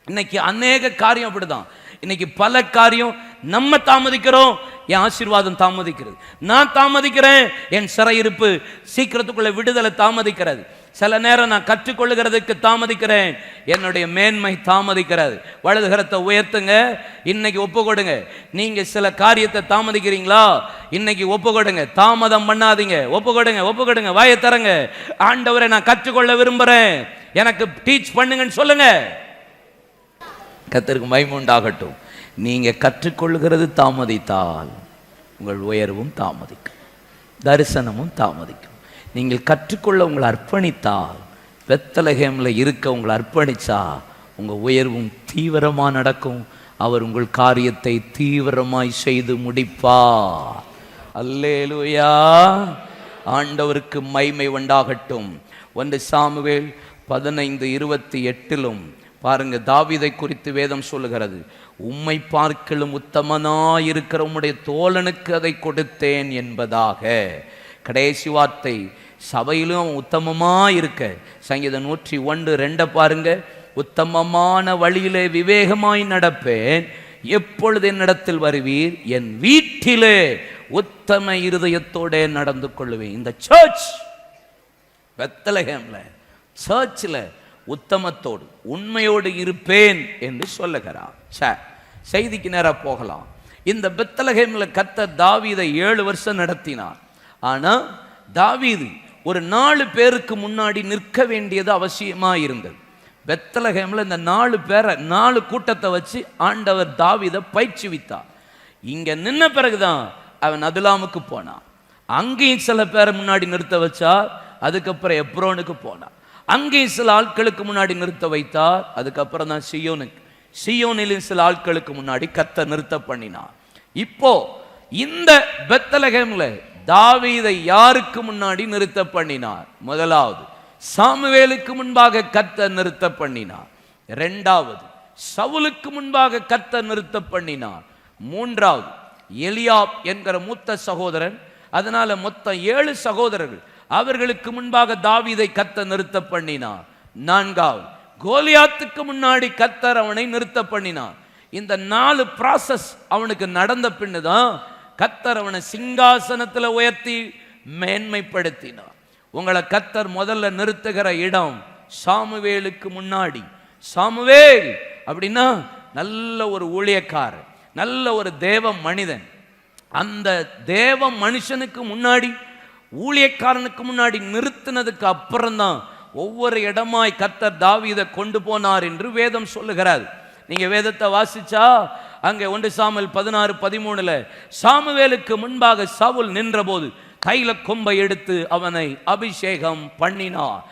இன்னைக்கு அநேக காரியம் அப்படிதான். இன்னைக்கு பல காரியம் நம்ம தாமதிக்கிறோம், என் ஆசீர்வாதம் தாமதிக்கிறது, நான் தாமதிக்கிறேன், என் சிறையிருப்பு சீக்கிரத்துக்குள்ள விடுதலை தாமதிக்கிறது. சில நேரம் நான் கற்றுக்கொள்ளுகிறதுக்கு தாமதிக்கிறேன், என்னுடைய மேன்மை தாமதிக்கிறது. வலதுகரத்தை உயர்த்துங்க, இன்னைக்கு ஒப்பு கொடுங்க. நீங்க சில காரியத்தை தாமதிக்கிறீங்களா? இன்னைக்கு ஒப்பு கொடுங்க, தாமதம் பண்ணாதீங்க. ஒப்பு கொடுங்க, வாயை தரங்க. ஆண்டவரை நான் கற்றுக்கொள்ள விரும்புறேன், எனக்கு டீச் பண்ணுங்கன்னு சொல்லுங்க. கர்த்தருக்கு மகிமை உண்டாகட்டும். நீங்க கற்றுக்கொள்கிறது தாமதித்தால் உங்கள் உயர்வும் தாமதிக்கும். தரிசனமும் தாமதிக்கும். நீங்கள் கற்றுக்கொள்ள உங்களை அர்ப்பணித்தால், பெத்லகேம்ல இருக்க உங்களை அர்ப்பணிச்சா, உங்கள் உயர்வும் தீவிரமாக நடக்கும். அவர் உங்கள் காரியத்தை தீவிரமாய் செய்து முடிப்பார். அல்லேலூயா, ஆண்டவருக்கு மகிமை உண்டாகட்டும். 1 சாமுவேல் 15:28 பாருங்க, தாவீதை குறித்து வேதம் சொல்லுகிறது, உம்மை பார்க்கிலும் உத்தமனாயிருக்கிற உம்முடைய தோழனுக்கு அதை கொடுத்தேன் என்பதாக. கடைசி வார்த்தை, சபையிலும் உத்தமமாயிருக்க. சங்கீதம் 101:2 பாருங்க, உத்தமமான வழியிலே விவேகமாய் நடப்பேன், எப்பொழுது என்னிடத்தில் வருவீர், என் வீட்டிலே உத்தம இருதயத்தோட நடந்து கொள்வேன். இந்த சர்ச் பெத்லகேம்ல சர்ச்சில் உத்தமத்தோடு உண்மையோடு இருப்பேன் என்று சொல்லுகிறார். செய்திக்கு நேரா போகலாம். இந்த பெத்லகேம்ல கர்த்தர் தாவீதை 7 வருஷம் நடத்தினார். ஆனா தாவீது ஒரு 4 பேருக்கு முன்னாடி நிற்க வேண்டியது அவசியமா இருந்தது. பெத்லகேம்ல இந்த 4 பேரை 4 கூட்டத்தை வச்சு ஆண்டவர் தாவீதை பயிற்சிவித்தார். இங்க நின்ன பிறகுதான் அவன் அதுலாமுக்கு போனான். அங்கேயும் சில பேரை முன்னாடி நிறுத்த வச்சார். அதுக்கப்புறம் எப்ரோனுக்கு போனான். அங்கேயும் சில ஆட்களுக்கு முன்னாடி நிறுத்த வைத்தார். அதுக்கப்புறம் தான் சியோனிலும் சில ஆட்களுக்கு முன்னாடி கர்த்தர் நிறுத்த பண்ணினார். இப்போ இந்த பெத்லகேம்ல தாவீதை யாருக்கு முன்னாடி நிறுத்த பண்ணினார்? முதலாவது சாமுவேலுக்கு முன்பாக கர்த்தர் நிறுத்த பண்ணினார். இரண்டாவது சவுலுக்கு முன்பாக கர்த்தர் நிறுத்த பண்ணினார். மூன்றாவது எலியாப் என்கிற மூத்த சகோதரன். அதனால மொத்தம் 7 சகோதரர்கள், அவர்களுக்கு முன்பாக தாவீதை கர்த்தர் நிறுத்த பண்ணினார். நான்காவது கோலியாத்துக்கு முன்னாடி கர்த்தர் அவனை நிறுத்த பண்ணினார். இந்த 4 ப்ராசஸ் அவனுக்கு நடந்த பின்னுதான் கர்த்தர் அவனை சிங்காசனத்தில் உயர்த்தி மேன்மைப்படுத்தினார். உங்களை கர்த்தர் முதல்ல நிறுத்துகிற இடம் சாமுவேலுக்கு முன்னாடி. சாமுவேல் அப்படின்னா நல்ல ஒரு ஊழியக்காரர், நல்ல ஒரு தேவ மனிதன். அந்த தேவ மனுஷனுக்கு முன்னாடி, ஊழியக்காரனுக்கு முன்னாடி நிறுத்தினதுக்கு அப்புறம்தான் ஒவ்வொரு இடமாய் கர்த்தர் தாவீதை கொண்டு போனார் என்று வேதம் சொல்லுகிறார். நீங்க வேதத்தை வாசிச்சா அங்கே 1 சாமுவேல் 16:13 சாமுவேலுக்கு முன்பாக சவுல் நின்றபோது கையில கொம்பை எடுத்து அவனை அபிஷேகம் பண்ணினார்.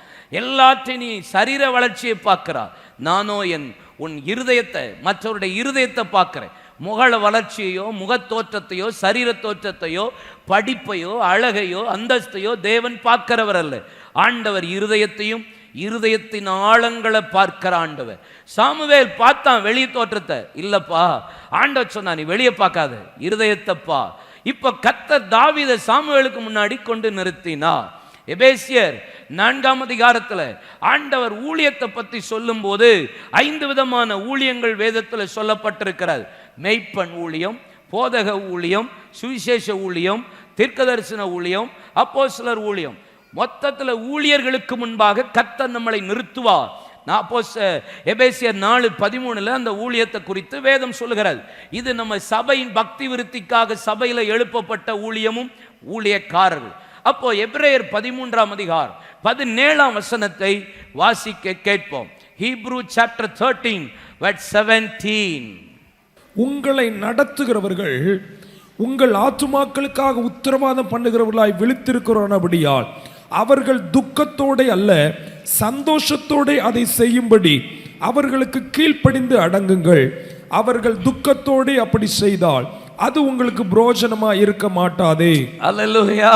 எல்லாற்றையும் நீ சரீர வளர்ச்சியை பார்க்கிறார், நானோ உன் இருதயத்தை, மற்றவருடைய இருதயத்தை பார்க்கிறேன். முகல வளர்ச்சியையோ, முகத்தோற்றத்தையோ, சரீர தோற்றத்தையோ, படிப்பையோ, அழகையோ, அந்தஸ்தையோ தேவன் பார்க்கிறவர் அல்ல. ஆண்டவர் இருதயத்தையும் இருதயத்தின் ஆழங்களை பார்க்கிற ஆண்டவர். சாமுவேல் பார்த்தான் வெளியே தோற்றத்தை, இல்லப்பா ஆண்டவர் சொன்னா நீ வெளியே பார்க்காத, இருதயத்தைப்பா. இப்ப கர்த்தர் தாவீதை சாமுவேலுக்கு முன்னாடி கொண்டு நிறுத்தினார். எபேசியர் 4ஆம் அதிகாரத்துல ஆண்டவர் ஊழியத்தை பத்தி சொல்லும் போது 5 விதமான ஊழியங்கள் வேதத்தில் சொல்லப்பட்டிருக்கிறது. மெய்ப்பன் ஊழியம், போதக ஊழியம், சுவிசேஷ ஊழியம், தீர்க்கதரிசன ஊழியம், அப்போஸ்தலர் ஊழியம். மொத்தத்தில் ஊழியர்களுக்கு முன்பாக கர்த்தர் நம்மளை நிறுத்துவார். எபேசியர் 4:13 அந்த ஊழியத்தை குறித்து வேதம் சொல்லுகிறது. இது நம்ம சபையின் பக்தி விருத்திக்காக சபையில எழுப்பப்பட்ட ஊழியமும் ஊழியக்காரர்கள். அப்போ எபிரேயர் 13ஆம் அதிகாரம் 17ஆம் வசனத்தை வாசிக்க கேட்போம். Hebrew chapter 13:17. உங்களை நடத்துகிறவர்கள் உங்கள் ஆத்துமாக்களுக்காக உத்தரவாதம் பண்ணுகிறவர்களாய் விழித்திருக்கிறபடியால் அவர்கள் துக்கத்தோட அல்ல சந்தோஷத்தோட அதை செய்யும்படி அவர்களுக்கு கீழ்ப்படிந்து அடங்குங்கள். அவர்கள் துக்கத்தோடு அப்படி செய்தால் அது உங்களுக்கு பிரயோஜனமா இருக்க மாட்டாதே. அல்லேலூயா.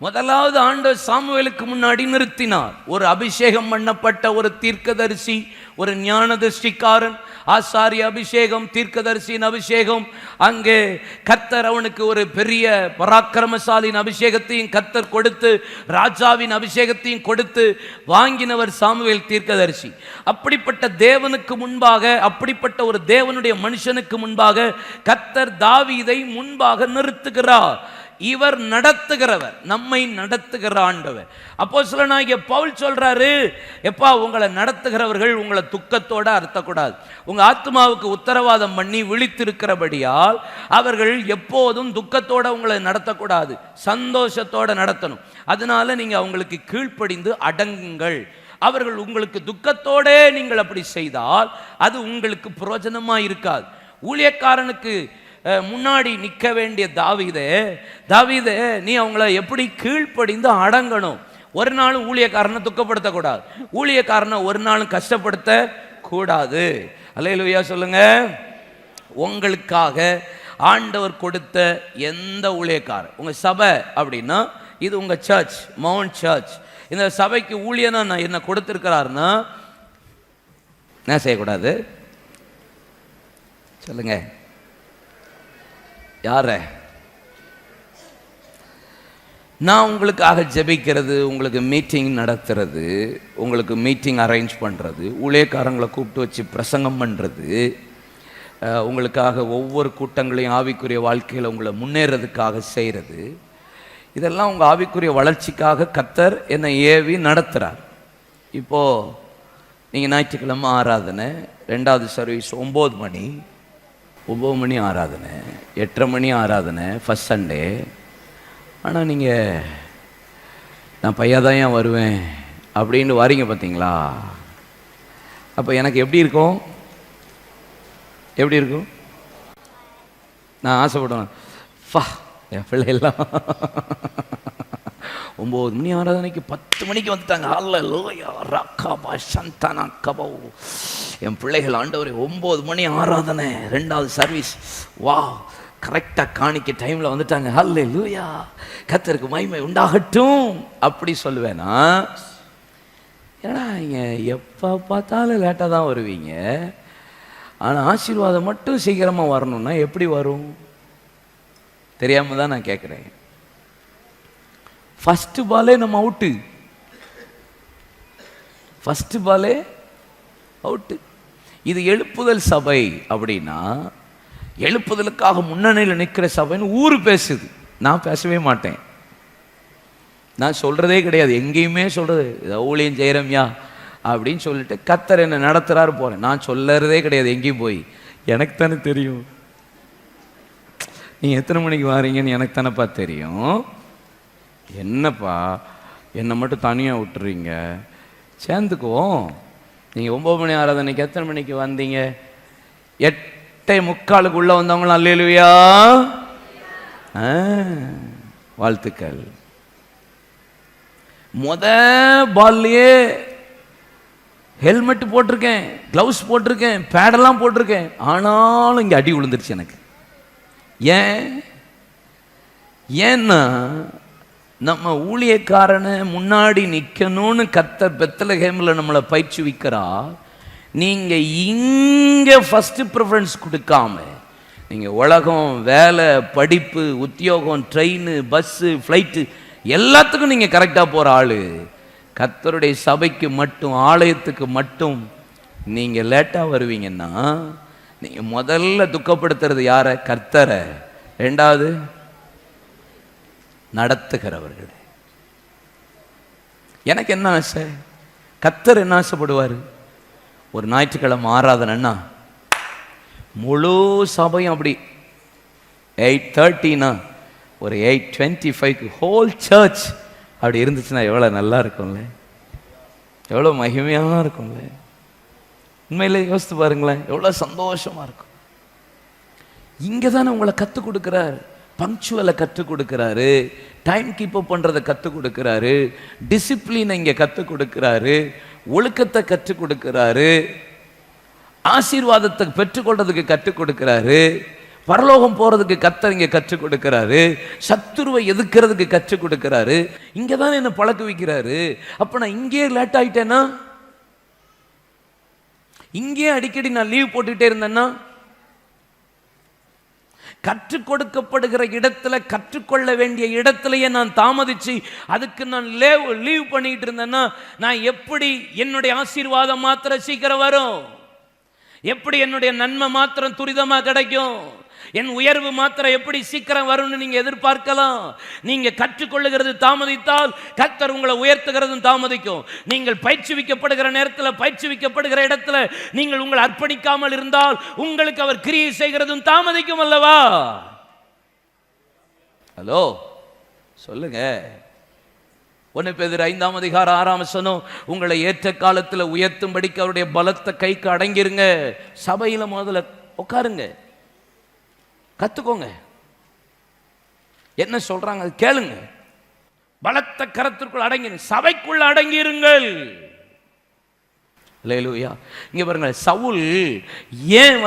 முதலாவது ஆண்டவர் சாமுவேலுக்கு முன்னாடி நிறுத்தினார். ஒரு அபிஷேகம் பண்ணப்பட்ட ஒரு தீர்க்கதரிசி, ஒரு ஞானதிருஷ்டிக்காரன், ஆசாரிய அபிஷேகம், தீர்க்கதரிசியின் அபிஷேகம். அங்கே கர்த்தர் அவனுக்கு ஒரு பெரிய பராக்கிரமசாலியின் அபிஷேகத்தையும் கர்த்தர் கொடுத்து, ராஜாவின் அபிஷேகத்தையும் கொடுத்து வாங்கினவர் சாமுவேல் தீர்க்கதரிசி. அப்படிப்பட்ட தேவனுக்கு முன்பாக, அப்படிப்பட்ட ஒரு தேவனுடைய மனுஷனுக்கு முன்பாக கர்த்தர் தாவீதை முன்பாக நிறுத்துகிறார். இவர் நடத்துகிறவர், நம்மை நடத்துகிற ஆண்டவர். அப்போஸ்தலனாகிய பவுல் சொல்றாரு, எப்பா உங்களை நடத்துகிறவர்கள் உங்களை துக்கத்தோட அர்த்தக்கூடாது. உங்க ஆத்மாவுக்கு உத்தரவாதம் பண்ணி விழித்திருக்கிறபடியால் அவர்கள் எப்போதும் துக்கத்தோட உங்களை நடத்தக்கூடாது, சந்தோஷத்தோட நடத்தணும். அதனால நீங்க அவங்களுக்கு கீழ்ப்படிந்து அடங்குங்கள். அவர்கள் உங்களுக்கு துக்கத்தோட நீங்கள் அப்படி செய்தால் அது உங்களுக்கு பிரயோஜனமா இருக்காது. ஊழியக்காரனுக்கு முன்னாடி நிற்க வேண்டிய தாவீதே நீ அவங்கள எப்படி கீழ்ப்படிந்து அடங்கணும். ஒரு நாளும் ஊழியக்காரனை துக்கப்படுத்தக்கூடாது, ஊழியக்காரனை ஒரு நாளும் கஷ்டப்படுத்த கூடாது. அல்லேலூயா சொல்லுங்க. உங்களுக்காக ஆண்டவர் கொடுத்த எந்த ஊழியக்காரர், உங்க சபை அப்படின்னா இது உங்க சர்ச், மவுண்ட் சர்ச், இந்த சபைக்கு ஊழியனா நான் என்ன கொடுத்திருக்கிறாருன்னா என்ன செய்யக்கூடாது சொல்லுங்க? யார? நான் உங்களுக்காக ஜெபிக்கிறது, உங்களுக்கு மீட்டிங் நடத்துறது, உங்களுக்கு மீட்டிங் அரேஞ்ச் பண்ணுறது, ஊழியக்காரங்களை கூப்பிட்டு வச்சு பிரசங்கம் பண்ணுறது, உங்களுக்காக ஒவ்வொரு கூட்டங்களையும் ஆவிக்குரிய வாழ்க்கையில் உங்களை முன்னேறதுக்காக செய்கிறது, இதெல்லாம் உங்கள் ஆவிக்குரிய வளர்ச்சிக்காக கர்த்தர் என்னை ஏவி நடத்துகிறார். இப்போது நீங்கள் ஞாயிற்றுக்கிழமை ஆராதனை, 2வது சர்வீஸ் 9 மணி ஆராதனை, 8:30 மணி ஆராதனை ஃபஸ்ட் சண்டே. ஆனால் நீங்கள் நான் பையாதான் ஏன் வருவேன் அப்படின்னு வரீங்க பார்த்தீங்களா? அப்போ எனக்கு எப்படி இருக்கும்? நான் ஆசைப்படுவேன், என் பிள்ளைலாம் 9 மணி ஆராதனைக்கு 10 மணிக்கு வந்துட்டாங்க. ஹல்லேலூயா ரக்கபா சந்தனா கபோ. என் பிள்ளைகள் ஆண்டவரே 9 மணி ஆராதனை 2வது சர்வீஸ், வா கரெக்டாக காணிக்க டைமில் வந்துட்டாங்க. ஹல்லேலூயா கர்த்தருக்கு மகிமை உண்டாகட்டும் அப்படி சொல்லுவேனா? ஏன்னா நீங்கள் எப்போ பார்த்தாலும் லேட்டாக தான் வருவீங்க, ஆனால் ஆசீர்வாதம் மட்டும் சீக்கிரமாக வரணும்னா எப்படி வரும்? தெரியாமல் தான் நான் கேட்குறேன். ஃபஸ்ட்டு பாலே நம்ம அவுட்டு, இது எழுப்புதல் சபை அப்படின்னா எழுப்புதலுக்காக முன்னணியில் நிற்கிற சபைன்னு ஊர் பேசுது. நான் பேசவே மாட்டேன், நான் சொல்கிறதே கிடையாது, எங்கேயுமே சொல்கிறது ஊழியம் செய்கிறோம்யா அப்படின்னு சொல்லிட்டு கர்த்தர் என்ன நடத்துகிறாரு போகிறேன். நான் சொல்லறதே கிடையாது எங்கேயும் போய். எனக்கு தானே தெரியும் நீங்கள் எத்தனை மணிக்கு வாரீங்கன்னு, எனக்கு தானேப்பா தெரியும். என்னப்பா என்னை மட்டும் தனியாக விட்டுறீங்க, சேர்ந்துக்குவோம். நீங்கள் 9 மணி ஆராதனைக்கு எத்தனை மணிக்கு வந்தீங்க? 8:45 வந்தவங்களும் அல்லேலூயா வாழ்த்துக்கள். பால்லையே ஹெல்மெட் போட்டிருக்கேன், க்ளவுஸ் போட்டிருக்கேன், பேடெல்லாம் போட்டிருக்கேன், ஆனாலும் இங்கே அடி விழுந்துருச்சு எனக்கு. ஏன்னா நம்ம ஊழியக்காரனை முன்னாடி நிற்கணும்னு கர்த்தர் பெத்லகேமில் நம்மளை பயிற்சிவிக்கிறா. நீங்கள் இங்கே ஃபஸ்ட்டு ப்ரிஃபரன்ஸ் கொடுக்காம நீங்கள் உலகம், வேலை, படிப்பு, உத்தியோகம், ட்ரெயின், பஸ்ஸு, ஃப்ளைட்டு எல்லாத்துக்கும் நீங்கள் கரெக்டாக போகிற ஆள். கர்த்தருடைய சபைக்கு மட்டும், ஆலயத்துக்கு மட்டும் நீங்கள் லேட்டாக வருவீங்கன்னா நீங்கள் முதல்ல துக்கப்படுத்துறது யாரை? கர்த்தரை. 2வது நடத்துகிறவர்கள். எனக்கு என்ன ஆசை? கர்த்தர் என்ன ஆசைப்படுவார்? ஒரு ஞாயிற்றுக்கிழமை ஆராதனைன்னா முழு சபையும் அப்படி 8:30னா ஒரு 8:25 ஹோல் சர்ச் அப்படி இருந்துச்சுன்னா எவ்வளோ நல்லா இருக்கும்ல, எவ்வளோ மகிமையாக இருக்கும்ல. உண்மையிலே யோசித்து பாருங்களேன், எவ்வளோ சந்தோஷமாக இருக்கும். இங்கே தானே உங்களை கற்றுக் கொடுக்குறாரு, பங்க்சுவலை கற்றுக் கொடுக்குறாரு, டைம் கீப் அப் பண்ணுறதை கற்றுக் கொடுக்குறாரு, டிசிப்ளினை இங்கே கற்றுக் கொடுக்குறாரு, ஒழுக்கத்தை கற்றுக் கொடுக்குறாரு, ஆசீர்வாதத்தை பெற்றுக்கொள்றதுக்கு கற்றுக் கொடுக்குறாரு, பரலோகம் போகிறதுக்கு கர்த்தர் இங்கே கற்றுக் கொடுக்குறாரு, சத்துருவை எதுக்கிறதுக்கு கற்றுக் கொடுக்குறாரு. இங்கே தான் என்ன பழக்க வைக்கிறாரு. அப்போ நான் இங்கேயே லேட் ஆகிட்டேன்னா, இங்கேயே அடிக்கடி நான் லீவ் போட்டுக்கிட்டே இருந்தேன்னா, கற்றுக் கொடுக்கப்படுகிற இடத்துல, கற்றுக்கொள்ள வேண்டிய இடத்துலயே நான் தாமதிச்சு அதுக்கு நான் லீவ் பண்ணிட்டு இருந்தேன்னா, நான் எப்படி என்னுடைய ஆசீர்வாதம் மாத்திரம் சீக்கிரம் வரும்? எப்படி என்னுடைய நன்மை மாத்திரம் துரிதமா கிடைக்கும்? என் உயர்வு மாத்திரம் எப்படி சீக்கிரம் வரும்னு நீங்க எதிர்பார்க்கலாம். நீங்க கற்றுக்கொள்ளுகிறது தாமதித்தால் கர்த்தர் உங்களை உயர்த்துகிறதும் தாமதிக்கும். நீங்கள் பயிற்சிவிக்கப்படுகிற நேரத்தில், பயிற்சிவிக்கப்படுகிற இடத்துல நீங்கள் உங்களை அர்ப்பணிக்காமல் இருந்தால் உங்களுக்கு அவர் கிரியை செய்கிறதும் தாமதிக்கும் அல்லவா? ஹலோ சொல்லுங்க. 1 பேதுரு 5ஆம் அதிகாரம் 6ஆம் வசனம், உங்களை ஏற்ற காலத்தில் உயர்த்தும்படிக்கு அவருடைய பலத்த கைக்கு அடங்கிருங்க. சபையில முதல்ல உட்காருங்க. கத்துக்கோங்க. என்ன சொல்றாங்க அது கேளுங்க. பலத்த கரத்திற்குள் அடங்கி, சபைக்குள்ள அடங்கி இருங்கள். அல்லேலூயா. இங்க பாருங்க, சவுல் ஏன்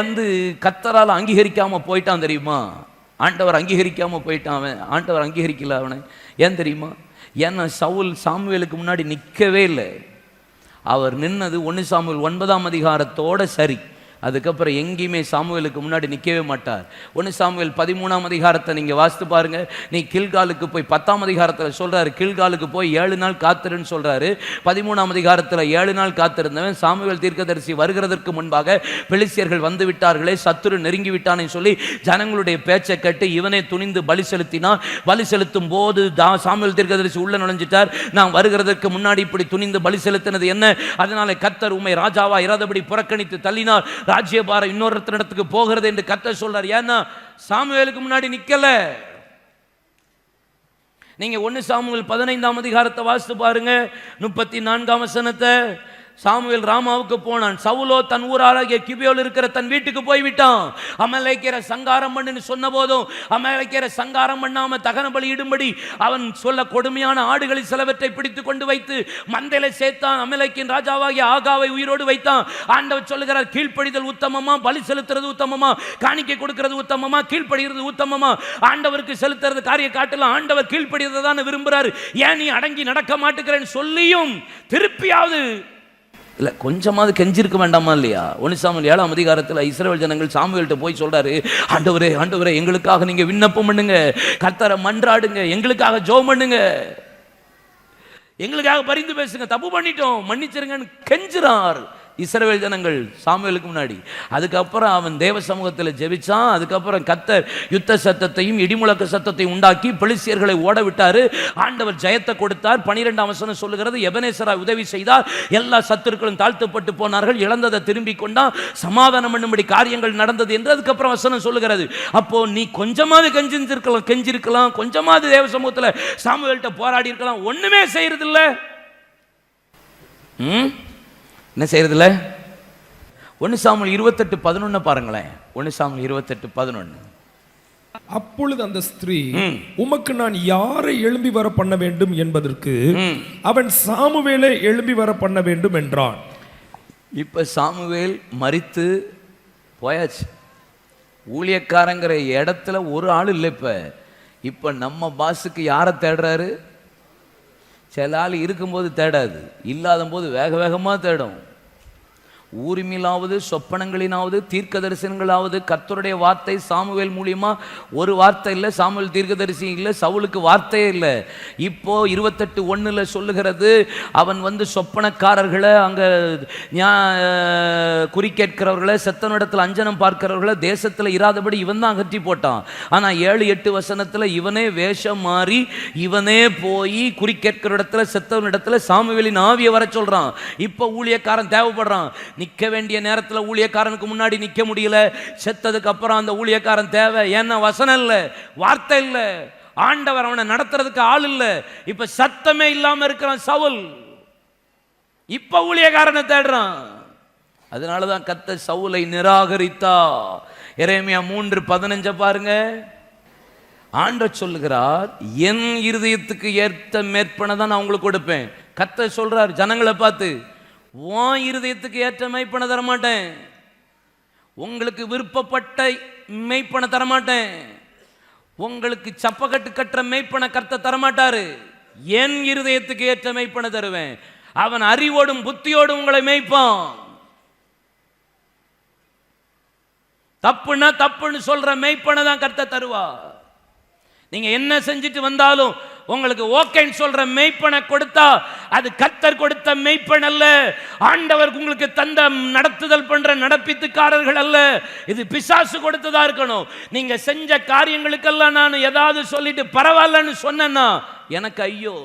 கர்த்தரால் அங்கீகரிக்காம போயிட்டான் தெரியுமா? ஆண்டவர் அங்கீகரிக்காம போயிட்டான். அவன் ஆண்டவர் அங்கீகரிக்கல அவனை. ஏன் தெரியுமா? ஏன்னா சவுல் சாமுவேலுக்கு முன்னாடி நிற்கவே இல்லை. அவர் நின்னது 1 சாமுவேல் 9ஆம் அதிகாரத்தோட சரி. அதுக்கப்புறம் எங்கேயுமே சாமுவேலுக்கு முன்னாடி நிற்கவே மாட்டார். 1 சாமுவேல் 13ஆம் அதிகாரத்தை நீங்கள் வாசித்து பாருங்க. நீ கில்காலுக்கு போய் 10ஆம் அதிகாரத்தில் சொல்கிறாரு, கில்காலுக்கு போய் 7 நாள் காத்திருன்னு சொல்கிறாரு. 13ஆம் அதிகாரத்தில் 7 நாள் காத்திருந்தவன் சாமுவேல் தீர்க்கதரிசி வருகிறதற்கு முன்பாக பெலிஸ்தியர்கள் வந்து விட்டார்களே, சத்துரு நெருங்கி விட்டானே சொல்லி ஜனங்களுடைய பேச்சை கேட்டு இவனே துணிந்து பலி செலுத்தினான். பலி செலுத்தும் போது சாமுவேல் தீர்க்கதரிசி உள்ள நுழைஞ்சிட்டார். நான் வருகிறதற்கு முன்னாடி இப்படி துணிந்து பலி செலுத்தினது என்ன? அதனால கர்த்தர் உம்மை ராஜாவா இராதபடி புறக்கணித்து தள்ளினார். ராஜ்யபாரம் இன்னொருத்தரிடத்துக்கு போகிறது என்று கர்த்தர் சொல்றார். ஏன்னா சாமுவேலுக்கு முன்னாடி நிக்கல. நீங்க 1 சாமுவேல் 15ஆம் அதிகாரத்தை வாசித்து பாருங்க, 34ஆம் வசனத்தை. சாமுவேல் ராமாவுக்கு போனான். சவுலோ தன் ஊராகிய கிபியோல் இருக்கிற தன் வீட்டுக்கு போய்விட்டான். அமலேக்கியரை சங்காரம் பண்ணுன்னு சொன்ன போதும் அமலேக்கியரை சங்காரம் பண்ணாம தகன பலி இடும்படி அவன் சொல்ல கொடுமையான ஆடுகளில் சிலவற்றை பிடித்து கொண்டு வைத்து மந்தையில சேர்த்தான். அமலேக்கின் ராஜாவாகிய ஆகாவை உயிரோடு வைத்தான். ஆண்டவர் சொல்லுகிறார், கீழ்ப்படிதல் உத்தமமா, பலி செலுத்துறது உத்தமமா, காணிக்கை கொடுக்கிறது உத்தமமா, கீழ்ப்படுகிறது உத்தமமா? ஆண்டவருக்கு செலுத்துறது காரிய காட்டலாம். ஆண்டவர் கீழ்ப்படிறதை தான் விரும்புறாரு. ஏன் நீ அடங்கி நடக்க மாட்டேங்கிறேன்னு சொல்லியும் திருப்பியாவது இல்லை கொஞ்சமாவது கெஞ்சிருக்க வேண்டாமா இல்லையா? 1 சாமுவேல் 7ஆம் அதிகாரத்தில் இஸ்ரவேல் ஜனங்கள் சாமுவேல்கிட்ட போய் சொல்றாரு, ஆண்டவரே ஆண்டவரே எங்களுக்காக நீங்க விண்ணப்பம் பண்ணுங்க, கர்த்தரை மன்றாடுங்க, எங்களுக்காக ஜெபம் பண்ணுங்க, எங்களுக்காக பரிந்து பேசுங்க, தப்பு பண்ணிட்டோம் மன்னிச்சிருங்கன்னு கெஞ்சுறார் இஸ்ரவேல் ஜனங்கள் சாமுவேலுக்கு முன்னாடி. அதுக்கப்புறம் அவன் தேவ சமூகத்தில் ஜெபிச்சான். அதுக்கப்புறம் கர்த்தர் யுத்த சத்தத்தையும் இடிமுழக்க சத்தத்தையும் உண்டாக்கி பெலிஸ்தியர்களை ஓட விட்டாரு. ஆண்டவர் ஜெயத்தை கொடுத்தார். 12ஆம் வசனம் சொல்லுகிறது, எபனேசராய் உதவி செய்தார். எல்லா சத்துருக்களும் தாழ்த்தப்பட்டு போனார்கள். இழந்ததை திரும்பி கொண்டான். சமாதானம் பண்ணும்படி காரியங்கள் நடந்தது என்று அதுக்கப்புறம் வசனம் சொல்லுகிறது. அப்போ நீ கொஞ்சமாவது கெஞ்சிருக்கலாம், கொஞ்சமாவது தேவ சமூகத்தில் சாமுவேல்கிட்ட போராடி இருக்கலாம். ஒண்ணுமே செய்யறதில்ல. என்ன செய்யறதில்ல? 1 சாமுவேல் 28:11 பாருங்களேன். 1 சாமுவேல் 28:11. அப்பொழுது அந்த ஸ்திரீ, உமக்கு நான் யாரை எழும்பி வர பண்ண வேண்டும் என்பதற்கு அவன் சாமுவேலை எழும்பி வர பண்ண வேண்டும் என்றான். இப்ப சாமுவேல் மரித்து போயாச்சு. ஊழியக்காரங்கிற இடத்துல ஒரு ஆள் இல்லை. இப்ப நம்ம பாஸுக்கு யாரை தேடுறாரு? சில ஆள் இருக்கும்போது தேடாது, இல்லாத போது வேக வேகமாக தேடும். ஊரிமிலாவது சொப்பனங்களினாவது தீர்க்க தரிசனங்களாவது கர்த்தருடைய வார்த்தை சாமுவேல் மூலியமா ஒரு வார்த்தை இல்லை. சாமுவேல் தீர்க்கதரிசி இல்லை, சவுலுக்கு வார்த்தையே இல்லை. இப்போ 28:1 சொல்லுகிறது, அவன் சொப்பனக்காரர்களை அங்கே குறி கேட்கிறவர்களை செத்தனிடத்தில் அஞ்சனம் பார்க்கிறவர்களை தேசத்தில் இராதபடி இவன் தான் அகற்றி போட்டான். ஆனால் 7-8 வசனத்தில் இவனே வேஷம் மாறி இவனே போய் குறி கேட்கிற இடத்துல செத்தவனிடத்தில் சாமுவேலின் ஆவியை வர சொல்றான். இப்போ ஊழியக்காரன் தேவைப்படுறான். நிற்க வேண்டிய நேரத்தில் ஊழியக்காரனுக்கு முன்னாடி நிற்க முடியல. செத்ததுக்கு அப்புறம் அந்த ஊழியக்காரன் தேவை. ஏன்னா வசனம் இல்லை, வார்த்தை இல்லை, ஆண்டவர் அவனை நடத்துறதுக்கு ஆள் இல்லை. இப்ப சத்தமே இல்லாம இருக்கிறான் சவுல். இப்ப ஊழியக்காரனை தேடுறான். அதனாலதான் கர்த்தர் சவுலை நிராகரித்தா. எரேமியா 3:15 பாருங்க. ஆண்டவர் சொல்லுகிறார், என் இருதயத்துக்கு ஏற்ற மேற்பனை தான் நான் உங்களுக்கு கொடுப்பேன். கர்த்தர் சொல்றார் ஜனங்களை பார்த்து, உன் இருதயத்துக்கு ஏற்ற மெய்ப்பனை தரமாட்டேன், உங்களுக்கு விருப்பப்பட்ட மெய்ப்பனை தரமாட்டேன், உங்களுக்கு சப்பக்கட்டு கட்டுற மெய்ப்பனை கர்த்தர் தரமாட்டாரு. என் இருதயத்துக்கு ஏற்ற மெய்ப்பனை தருவேன். அவன் அறிவோடும் புத்தியோடும் உங்களை மேய்ப்பான். தப்புன்னா தப்புன்னு சொல்ற மெய்ப்பனை தான் கர்த்தர் தருவா. நீங்க என்ன செஞ்சுட்டு வந்தாலும் உங்களுக்கு ஓகேன்னு சொல்ற மெய்ப்பனை கொடுத்தா அது கர்த்தர் கொடுத்த மெய்ப்பன் அல்ல. ஆண்டவர் உங்களுக்கு தந்த நடத்துதல் பண்ற நடப்பித்துக்காரர்கள் அல்ல. இது பிசாசு கொடுத்ததா இருக்கணும். நீங்க செஞ்ச காரியங்களுக்கெல்லாம் நான் ஏதாவது சொல்லிட்டு பரவாயில்லன்னு சொன்னேன்னா எனக்கு ஐயோ.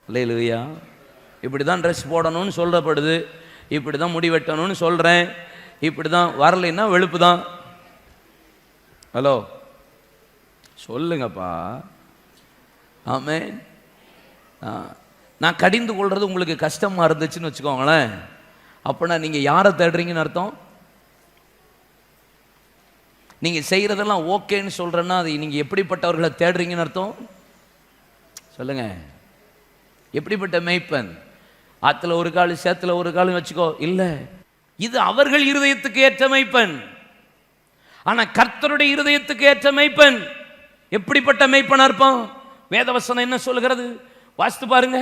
அல்லேலூயா. இப்படிதான் ட்ரெஸ் போடணும்னு சொல்லப்படுது, இப்படிதான் முடி வெட்டணும்னு சொல்றேன், இப்படிதான் வரலைன்னா வெளுப்பு தான். ஹலோ சொல்லுங்கப்பா. ஆமென். நான் கடிந்து கொள்றது உங்களுக்கு கஷ்டமா இருந்துச்சுன்னு வச்சுக்கோங்களேன். அப்படின்னா நீங்க யாரை தேடுறீங்கன்னு அர்த்தம்? நீங்க செய்யறதெல்லாம் ஓகேன்னு சொல்றேன்னா அது நீங்க எப்படிப்பட்டவர்களை தேடுறீங்கன்னு அர்த்தம் சொல்லுங்க. எப்படிப்பட்ட மேய்ப்பன்? ஆத்துல ஒரு கால் சேத்துல ஒரு கால் வச்சுக்கோ இல்ல, இது அவர்கள் இருதயத்துக்கு ஏற்ற மேய்ப்பன். ஆனா கர்த்தருடைய இருதயத்துக்கு ஏற்ற மேய்ப்பன் எப்படிப்பட்ட மேய்ப்பனா இருப்பான்? வேதவசனம் என்ன சொல்லுகிறது? வாசித்து பாருங்க.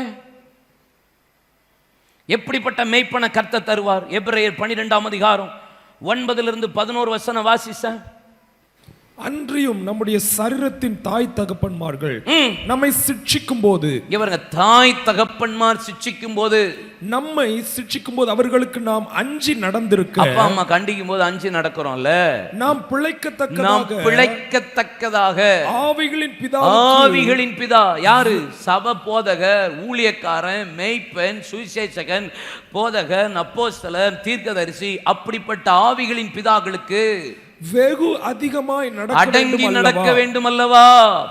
எப்படிப்பட்ட மேய்ப்பனை கர்த்தர் தருவார்? எபிரேயர் 12ஆம் அதிகாரம் 9-11 வசனம் வாசிச்ச. அன்றியும் நம்முடைய சரீரத்தின் தாய் தகப்பன்மார்கள் நம்மை சிட்சிக்கும் போது, இவங்க தாய் தகப்பன்மார் சிட்சிக்கும் போது, நம்மை சிட்சிக்கும் போது அவர்களுக்கு நாம் அஞ்சி நடந்திருக்க, அப்பா அம்மா கண்டிக்கும் போது அஞ்சி நடக்கிறோம்ல, நாம் பிழைக்கத்தக்கதாக ஆவிகளின் பிதா யாரு? சப போதகர், ஊழியக்காரன், மேய்ப்பன், சுவிசேஷகன், போதகன், அப்போஸ்தலர், தீர்க்கதரிசி, அப்படிப்பட்ட ஆவிகளின் பிதாக்களுக்கு வெகு அதிகமாய் அடங்கி நடக்க வேண்டும் அல்லவா?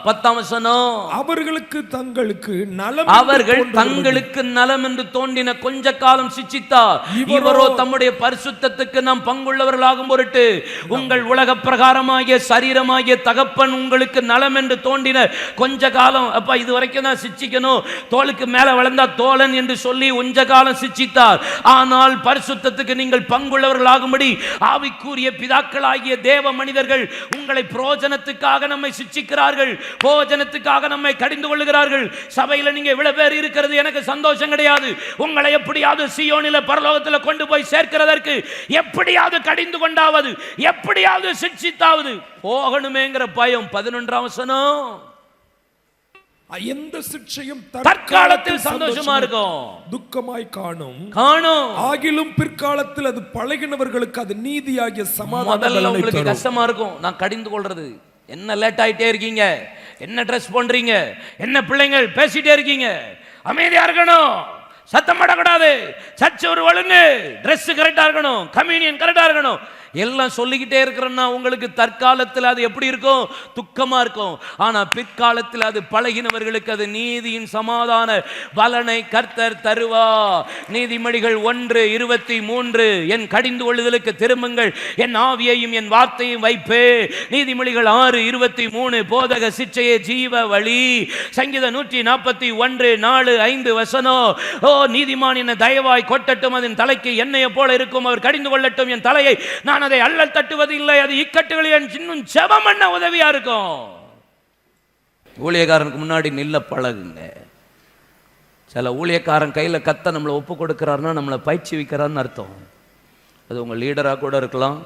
10ஆம் வசனம். அவர்கள் தங்களுக்கு நலம் என்று தோன்றின கொஞ்ச காலம் சிட்சித்தார். இவரோ தம்முடைய பரிசுத்தத்துக்கு நாம் பங்குள்ளவர்களாகும் பொருட்டு உங்கள் உலக பிரகாரமாகிய சரீரமாகிய தகப்பன் உங்களுக்கு நலம் என்று தோன்றின கொஞ்ச காலம், அப்பா இது வரைக்கும் தான் சிட்சிக்கணும், தோளுக்கு மேல வளர்ந்தா தோழன் என்று சொல்லி கொஞ்ச காலம் சிட்சித்தார். ஆனால் பரிசுத்தத்துக்கு நீங்கள் பங்குள்ளவர்களாகும்படி ஆவிக்குரிய பிதாக்களாகிய தேவ மனிதர்கள் உங்களை பிரயோஜனத்துக்காக நம்மை சிட்சிக்கிறார்கள், பிரயோஜனத்துக்காக நம்மை கடிந்து கொள்ளுகிறார்கள். சபையில நீங்க இவ்வளவு பேர் இருக்கிறது எனக்கு சந்தோஷம் கிடையாது. உங்களை எப்படியாவது சீயோனில பரலோகத்தில் கொண்டு போய் சேர்க்கிறதற்கு எப்படியாவது கடிந்து கொண்டாவது, எப்படியாவது சிட்சித்தாவது போகணுமேங்கிற பயம். 11ஆம் வசனம். எந்த சிட்சையும் தற்காலத்தில் சந்தோஷமா இருக்கும், துக்கமாய் காணும். ஆகிலும் பிற்காலத்தில் அது பழகினவர்களுக்கு அது நீதியாகிய சமாதானம். உங்களுக்கு கஷ்டமா இருக்கும், நான் கடிந்து கொள்றது. என்ன லேட் ஆயிட்டே இருக்கீங்க, என்ன ட்ரெஸ் பண்றீங்க, என்ன பிள்ளைங்கள் பேசிட்டே இருக்கீங்க, அமைதியா இருக்கணும், சத்தம் படக்கூடாது, சர்ச் ஒரு ஒழுங்கு, ட்ரெஸ் கரெக்டா இருக்கணும், கம்யூனியன் கரெக்டா இருக்கணும், எல்லாம் சொல்லிக்கிட்டே இருக்கிறேன்னா உங்களுக்கு தற்காலத்தில் அது எப்படி இருக்கும்? துக்கமா இருக்கும். ஆனா பிற்காலத்தில் அது பழகினவர்களுக்கு அது நீதியின் சமாதான பலனை கர்த்தர் தருவா. நீதிமொழிகள் 1:23 என் கடிந்து கொள்ளுதலுக்கு திரும்புங்கள், என் ஆவியையும் என் வார்த்தையும் வைப்பே. நீதிமொழிகள் 6:23 போதக சிச்சையே ஜீவ வழி. சங்கீதம் 141:4-5 வசனம். ஓ நீதிமான் என்ன தயவாய் கொட்டட்டும், அதன் தலைக்கு எண்ணெயை போல இருக்கும், அவர் கடிந்து கொள்ளட்டும் என் தலையை, நான் அதை அல்லல் தட்டுவது இல்லை, அது இக்கட்டுகளில் இன்னும் ஜெபம் பண்ண உதவியா இருக்கும். ஊழியக்காரனுக்கு முன்னாடி நில்ல பழகுங்க. சில ஊழியக்காரன் கையில கத்த நம்மளை ஒப்பு கொடுக்கிறாருன்னா நம்மளை பயிற்சி வைக்கிறான்னு அர்த்தம். அது உங்க லீடரா கூட இருக்கலாம்,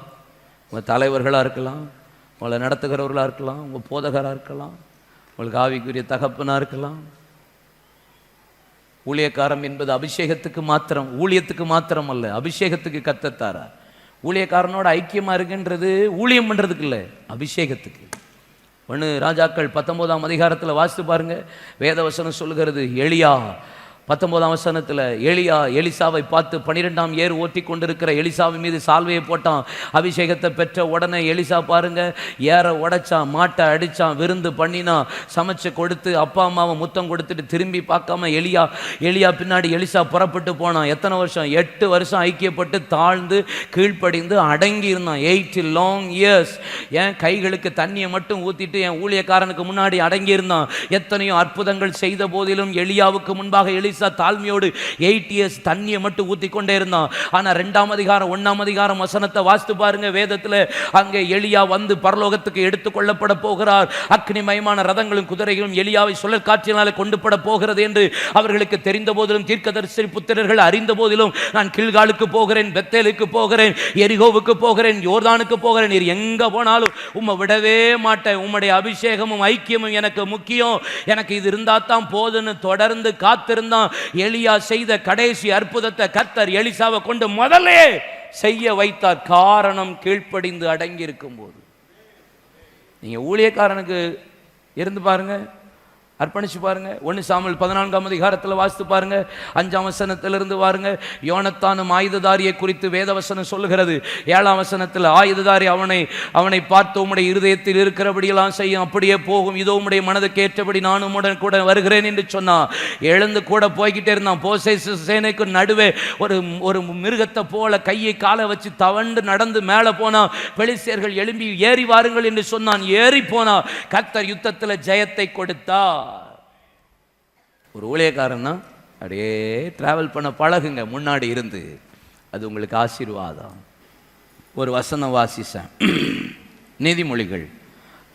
உங்க தலைவர்களா இருக்கலாம், உங்களை நடத்துகிறவர்களா இருக்கலாம், உங்க போதகரா இருக்கலாம், உங்களுக்கு ஆவிக்குரிய தகப்பனா இருக்கலாம். ஊழியக்காரம் என்பது அபிஷேகத்துக்கு மாத்திரம், ஊழியத்துக்கு மாத்திரம் அல்ல, அபிஷேகத்துக்கு கத்தத்தாரா. ஊழியக்காரனோட ஐக்கியமா இருக்குன்றது ஊழியம் பண்றதுக்கு இல்லை, அபிஷேகத்துக்கு. 1 ராஜாக்கள் 19ஆம் அதிகாரத்தில் வாசித்து பாருங்க. வேதவசனம் சொல்லுகிறது, எலியா 19ஆம் வசனத்தில் எலியா எலிசாவை பார்த்து 12ஆம் ஏர் ஓட்டி கொண்டிருக்கிற எலிசாவின் மீது சால்வையை போட்டான். அபிஷேகத்தை பெற்ற உடனே எலிசா பாருங்க ஏற உடைச்சான், மாட்டை அடிச்சான், விருந்து பண்ணினான், சமைச்சு கொடுத்து அப்பா அம்மாவை முத்தம் கொடுத்துட்டு திரும்பி பார்க்காம எலியா பின்னாடி எலிசா புறப்பட்டு போனான். எத்தனை வருஷம்? 8 வருஷம் ஐக்கியப்பட்டு தாழ்ந்து கீழ்ப்படிந்து அடங்கி இருந்தான். 8 long years. என் கைகளுக்கு தண்ணியை மட்டும் ஊத்திட்டு என் ஊழியக்காரனுக்கு முன்னாடி அடங்கி இருந்தான். எத்தனையோ அற்புதங்கள் செய்த போதிலும் எலியாவுக்கு முன்பாக எலிசா தாழ்மையோடு 8 years தண்ணியை மட்டும் ஊத்தி கொண்டே இருந்தான். ஆனா 2ஆம் அதிகாரம் 1ஆம் அதிகாரம் வசனத்தை வாசித்து பாருங்க. வேதத்துல அங்கே எலியா வந்து பரலோகத்துக்கு எடுத்துக் கொள்ளப்பட போகிறார். அக்னிமயமான ரதங்களும் குதிரைகளும் எலியாவை சுழல் காற்றினாலே கொண்டு பட போகிறது என்று அவர்களுக்கு தெரிந்த போதிலும், தீர்க்கதரிசி புத்திரர்கள் அறிந்த போதிலும், நான் கில்காலுக்கு போகிறேன், பெத்தேலுக்கு போகிறேன், எரிகோவுக்கு போகிறேன், யோர்தானுக்கு போகிறேன், நீர் எங்க போனாலும் உம்மை விடவே மாட்டேன், உம்முடைய அபிஷேகமும் ஐக்கியமும் எனக்கு முக்கியம், எனக்கு இது இருந்தா தான் போதுன்னு தொடர்ந்து காத்திருந்தான். எலியா செய்த கடைசி அற்புதத்தை கர்த்தர் எலிசாவை கொண்டு முதல்ல செய்ய வைத்தார். காரணம் கீழ்ப்படிந்து அடங்கி இருக்கும் போது. நீங்க ஊழியக்காரனுக்கு இருந்து பாருங்க, அர்ப்பணிச்சு பாருங்க. 1 சாமுவேல் 14ஆம் அதிகாரத்தில் வாசித்து பாருங்க, 5ஆம் வசனத்திலிருந்து பாருங்க. யோனத்தானும் ஆயுததாரியை குறித்து வேதவசனம் சொல்லுகிறது. 7ஆம் வசனத்தில் ஆயுததாரி அவனை பார்த்து உம்முடைய இருதயத்தில் இருக்கிறபடியெல்லாம் செய்யும், அப்படியே போகும், இதோ உம்முடைய மனதுக்கு ஏற்றபடி நானும் உடன் கூட வருகிறேன் என்று சொன்னான். எழுந்து கூட போய்கிட்டே இருந்தான். போசேஸ் சேனைக்கு நடுவே ஒரு மிருகத்தை போல கையை காலை வச்சு தவண்டு நடந்து மேலே போனா. பெலிஸ்தியர்கள் எழும்பி ஏறி வாருங்கள் என்று சொன்னான். ஏறி போனா. கர்த்தர் யுத்தத்தில் ஜெயத்தை கொடுத்தார். ஒரு ஊழியக்காரன்னா அப்படியே டிராவல் பண்ண பழகுங்க முன்னாடி இருந்து, அது உங்களுக்கு ஆசீர்வாதம். ஒரு வசனம் வாசிச்சேன், நீதிமொழிகள்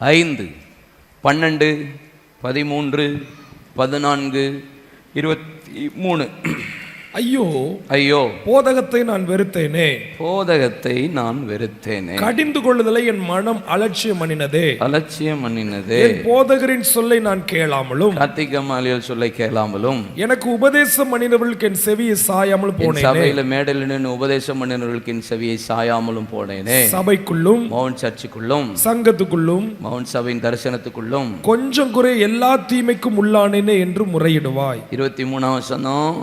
5, 12, 13, 14, 23. ஐயோ ஐயோ, போதகத்தை நான் வெறுத்தேனே, போதகத்தை நான் வெறுத்தேனே, கடிந்து கொள்ளுதலை என் மனம் அலட்சியம் பண்ணினதே, அலட்சியம் பண்ணினதே. என் போதகரின் சொல்லை நான் கேளாமலும், கார்த்திகை மாலையில் சொல்லை கேளாமலும், எனக்கு உபதேசம் பண்ணினவர்களுக்கு என் செவியை சாயாமல் போனேனே, சபையில மேடையில் நின்று உபதேசம் பண்ணினவர்களுக்கு என் செவியை சாயாமலும் போனேனே. சபைக்குள்ளும் மவுண்ட் சர்ச்சுக்குள்ளும் சங்கத்துக்குள்ளும் மவுண்ட் சபையின் தரிசனத்துக்குள்ளும் கொஞ்சம் குறை எல்லா தீமைக்கும் உள்ளானேனே என்று முறையிடுவாய். 23ஆம் வசனம்,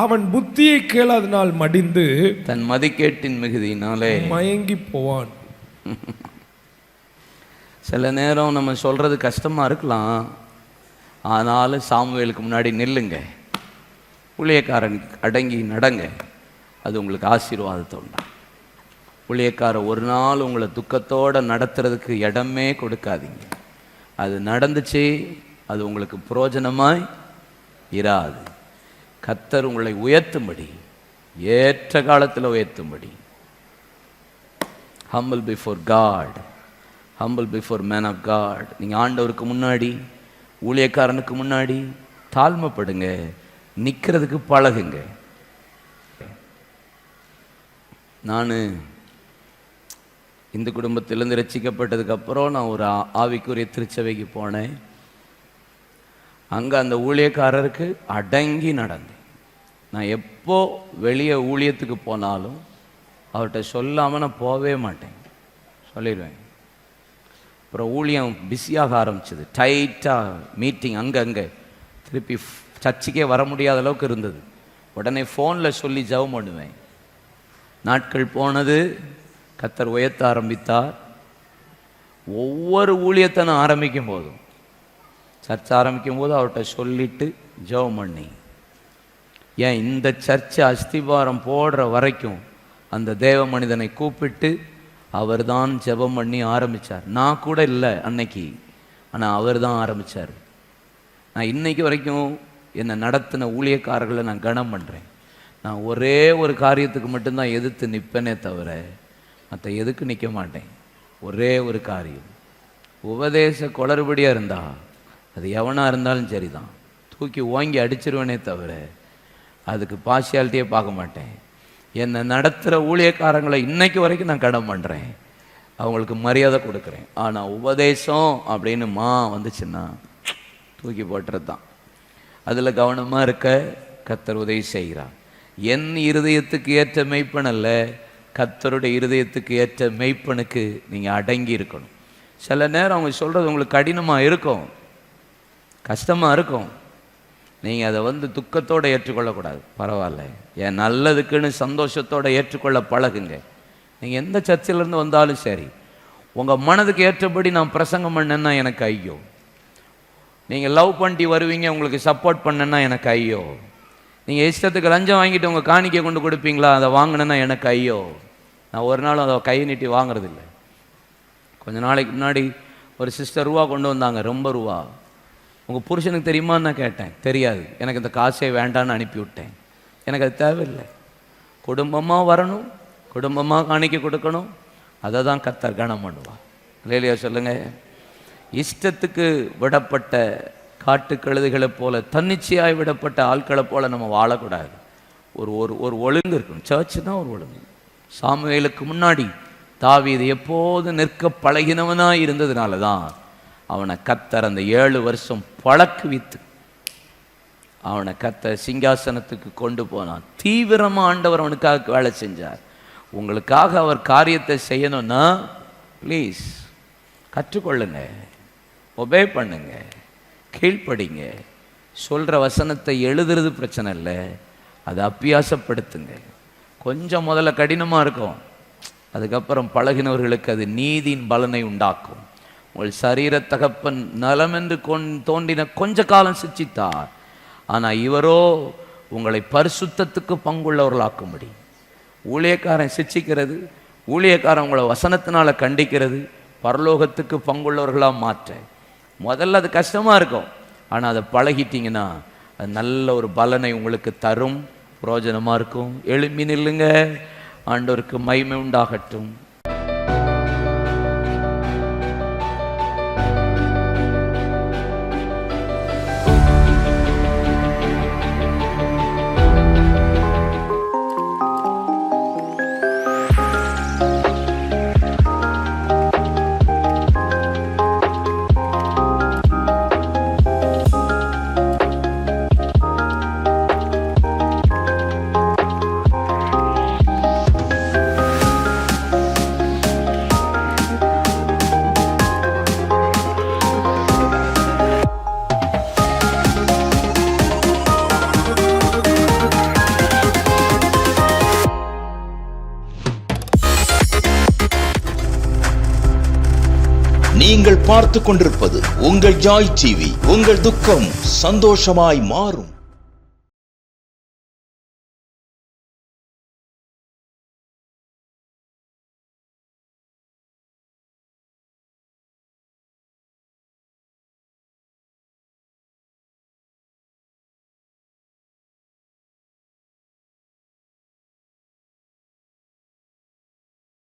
அவன் புத்தியை கேளாதனால் மடிந்து தன் மதிக்கேட்டின் மிகுதியினாலே மயங்கி போவான். சில நேரம் நம்ம சொல்றது கஷ்டமா இருக்கலாம், ஆனாலும் சாமுவேலுக்கு முன்னாடி நில்லுங்க, ஊழியக்காரன் அடங்கி நடங்க, அது உங்களுக்கு ஆசீர்வாதத்தை உண்டாகும். ஊழியக்காரன் ஒரு நாள் உங்களை துக்கத்தோடு நடத்துறதுக்கு இடமே கொடுக்காதீங்க. அது நடந்துச்சு, அது உங்களுக்கு பிரயோஜனமாய் இராது. கர்த்தர் உங்களை உயர்த்தும்படி, ஏற்ற காலத்தில் உயர்த்தும்படி, humble before God, humble before man of God. நீங்கள் ஆண்டவருக்கு முன்னாடி, ஊழியக்காரனுக்கு முன்னாடி தாழ்மைப்படுங்க, நிற்கிறதுக்கு பழகுங்க. நான் இந்த குடும்பத்திலேருந்து ரட்சிக்கப்பட்டதுக்கப்புறம் நான் ஒரு ஆவிக்குரிய திருச்சபைக்கு போனேன். அங்கே அந்த ஊழியக்காரருக்கு அடங்கி நடந்தேன். நான் எப்போ வெளியே ஊழியத்துக்கு போனாலும் அவர்கிட்ட சொல்லாமல் நான் போகவே மாட்டேன், சொல்லிடுவேன். அப்புறம் ஊழியம் பிஸியாக ஆரம்பிச்சது, டைட்டாக மீட்டிங் அங்கே திருப்பி சர்ச்சுக்கே வர முடியாத அளவுக்கு இருந்தது. உடனே ஃபோனில் சொல்லி ஜெபம் பண்ணுவேன். நாட்கள் போனது, கர்த்தர் உயர்த்த ஆரம்பித்தார். ஒவ்வொரு ஊழியத்தை நான் ஆரம்பிக்கும் போதும், சர்ச் ஆரம்பிக்கும் போது அவர்கிட்ட சொல்லிட்டு ஜெபம் பண்ணி, ஏன் இந்த சர்ச்சை அஸ்திபாரம் போடுற வரைக்கும் அந்த தேவ மனிதனை கூப்பிட்டு அவர் தான் ஜெபம் பண்ணி ஆரம்பித்தார். நான் கூட இல்லை அன்னைக்கு, ஆனால் அவர் தான் ஆரம்பித்தார். நான் இன்னைக்கு வரைக்கும் என்னை நடத்தின ஊழியக்காரர்களை நான் கனம் பண்ணுறேன். நான் ஒரே ஒரு காரியத்துக்கு மட்டும்தான் எதிர்த்து நிற்பேனே தவிர மற்ற எதுக்கு நிற்க மாட்டேன். ஒரே ஒரு காரியம், உபதேச குளறுபடியாக இருந்தா அது எவனாக இருந்தாலும் சரிதான், தூக்கி ஓங்கி அடிச்சிருவேனே தவிர அதுக்கு பார்ஷியாலிட்டியே பார்க்க மாட்டேன். என்னை நடத்துகிற ஊழியக்காரங்களை இன்னைக்கு வரைக்கும் நான் கடன் பண்ணுறேன், அவங்களுக்கு மரியாதை கொடுக்குறேன். ஆனால் உபதேசம் அப்படின்னு வந்துச்சுன்னா தூக்கி போட்டுறது தான். அதில் கவனமாக இருக்க கர்த்தர் உதவி செய்கிறார். என் இருதயத்துக்கு ஏற்ற மெய்ப்பன் அல்ல, கர்த்தருடைய இருதயத்துக்கு ஏற்ற மெய்ப்பனுக்கு நீங்கள் அடங்கி இருக்கணும். சில நேரம் அவங்க சொல்கிறது உங்களுக்கு கடினமாக இருக்கும், கஷ்டமாக இருக்கும். நீங்கள் அதை துக்கத்தோடு ஏற்றுக்கொள்ளக்கூடாது. பரவாயில்ல, என் நல்லதுக்குன்னு சந்தோஷத்தோடு ஏற்றுக்கொள்ள பழகுங்க. நீங்கள் எந்த சர்ச்சிலேருந்து வந்தாலும் சரி, உங்கள் மனதுக்கு ஏற்றபடி நான் பிரசங்கம் பண்ணேன்னா எனக்கு ஐயோ. நீங்கள் லவ் பண்ணி வருவீங்க, உங்களுக்கு சப்போர்ட் பண்ணேன்னா எனக்கு ஐயோ. நீங்கள் இஷ்டத்துக்கு லஞ்சம் வாங்கிட்டு உங்கள் காணிக்கை கொண்டு கொடுப்பீங்களா, அதை வாங்கினேன்னா எனக்கு ஐயோ. நான் ஒரு நாளும் அதை கையை நீட்டி வாங்குறதில்லை. கொஞ்ச நாளைக்கு முன்னாடி ஒரு சிஸ்டர் ரூபா கொண்டு வந்தாங்க, ரொம்ப ரூபா. உங்கள் புருஷனுக்கு தெரியுமான்னு நான் கேட்டேன். தெரியாது, எனக்கு இந்த காசே வேண்டான்னு அனுப்பிவிட்டேன். எனக்கு அது தேவையில்லை. குடும்பமாக வரணும், குடும்பமாக காணிக்க கொடுக்கணும், அதை தான் கர்த்தர் கனம் பண்ணுவார். இல்லையா சொல்லுங்க. இஷ்டத்துக்கு விடப்பட்ட காட்டு கழுதைகளை போல, தன்னிச்சையாய் விடப்பட்ட ஆட்களை போல நம்ம வாழக்கூடாது. ஒரு ஒரு ஒழுங்கு இருக்கணும். சர்ச்சு தான் ஒரு ஒழுங்கு. சாமுவேலுக்கு முன்னாடி தாவீது எப்போது நிற்க பழகினவனாக இருந்ததுனால தான் அவனை கர்த்தர் அந்த 7 வருஷம் பழக்குவித்து அவனை கர்த்தர் சிங்காசனத்துக்கு கொண்டு போனான். தீவிரமாக ஆண்டவர் அவனுக்காக வேலை செஞ்சார். உங்களுக்காக அவர் காரியத்தை செய்யணும்னா ப்ளீஸ் கற்றுக்கொள்ளுங்க, ஒபே பண்ணுங்க. கீழ்ப்படிங்க. சொல்கிற வசனத்தை எழுதுறது பிரச்சனை இல்லை, அதை அபியாசப்படுத்துங்க. கொஞ்சம் முதல்ல கடினமாக இருக்கும், அதுக்கப்புறம் பழகினவர்களுக்கு அது நீதியின் பலனை உண்டாக்கும். உங்கள் சரீர தகப்பன் நலம் என்று தோன்றின கொஞ்ச காலம் சிச்சித்தார், ஆனால் இவரோ உங்களை பரிசுத்தத்துக்கு பங்குள்ளவர்களாக்கும்படி. ஊழியக்காரன் சிச்சிக்கிறது, ஊழியக்காரன் உங்களை வசனத்தினால கண்டிக்கிறது, பரலோகத்துக்கு பங்குள்ளவர்களாக மாற்ற. முதல்ல அது கஷ்டமாக இருக்கும், ஆனால் அதை பழகிட்டீங்கன்னா அது நல்ல ஒரு பலனை உங்களுக்கு தரும், பிரயோஜனமாக இருக்கும். எழும்பி நில்லுங்க, ஆண்டவருக்கு மகிமை உண்டாகட்டும். நீங்கள் பார்த்துக் கொண்டிருப்பது உங்கள் ஜாய் டிவி. உங்கள் துக்கம் சந்தோஷமாய் மாறும்.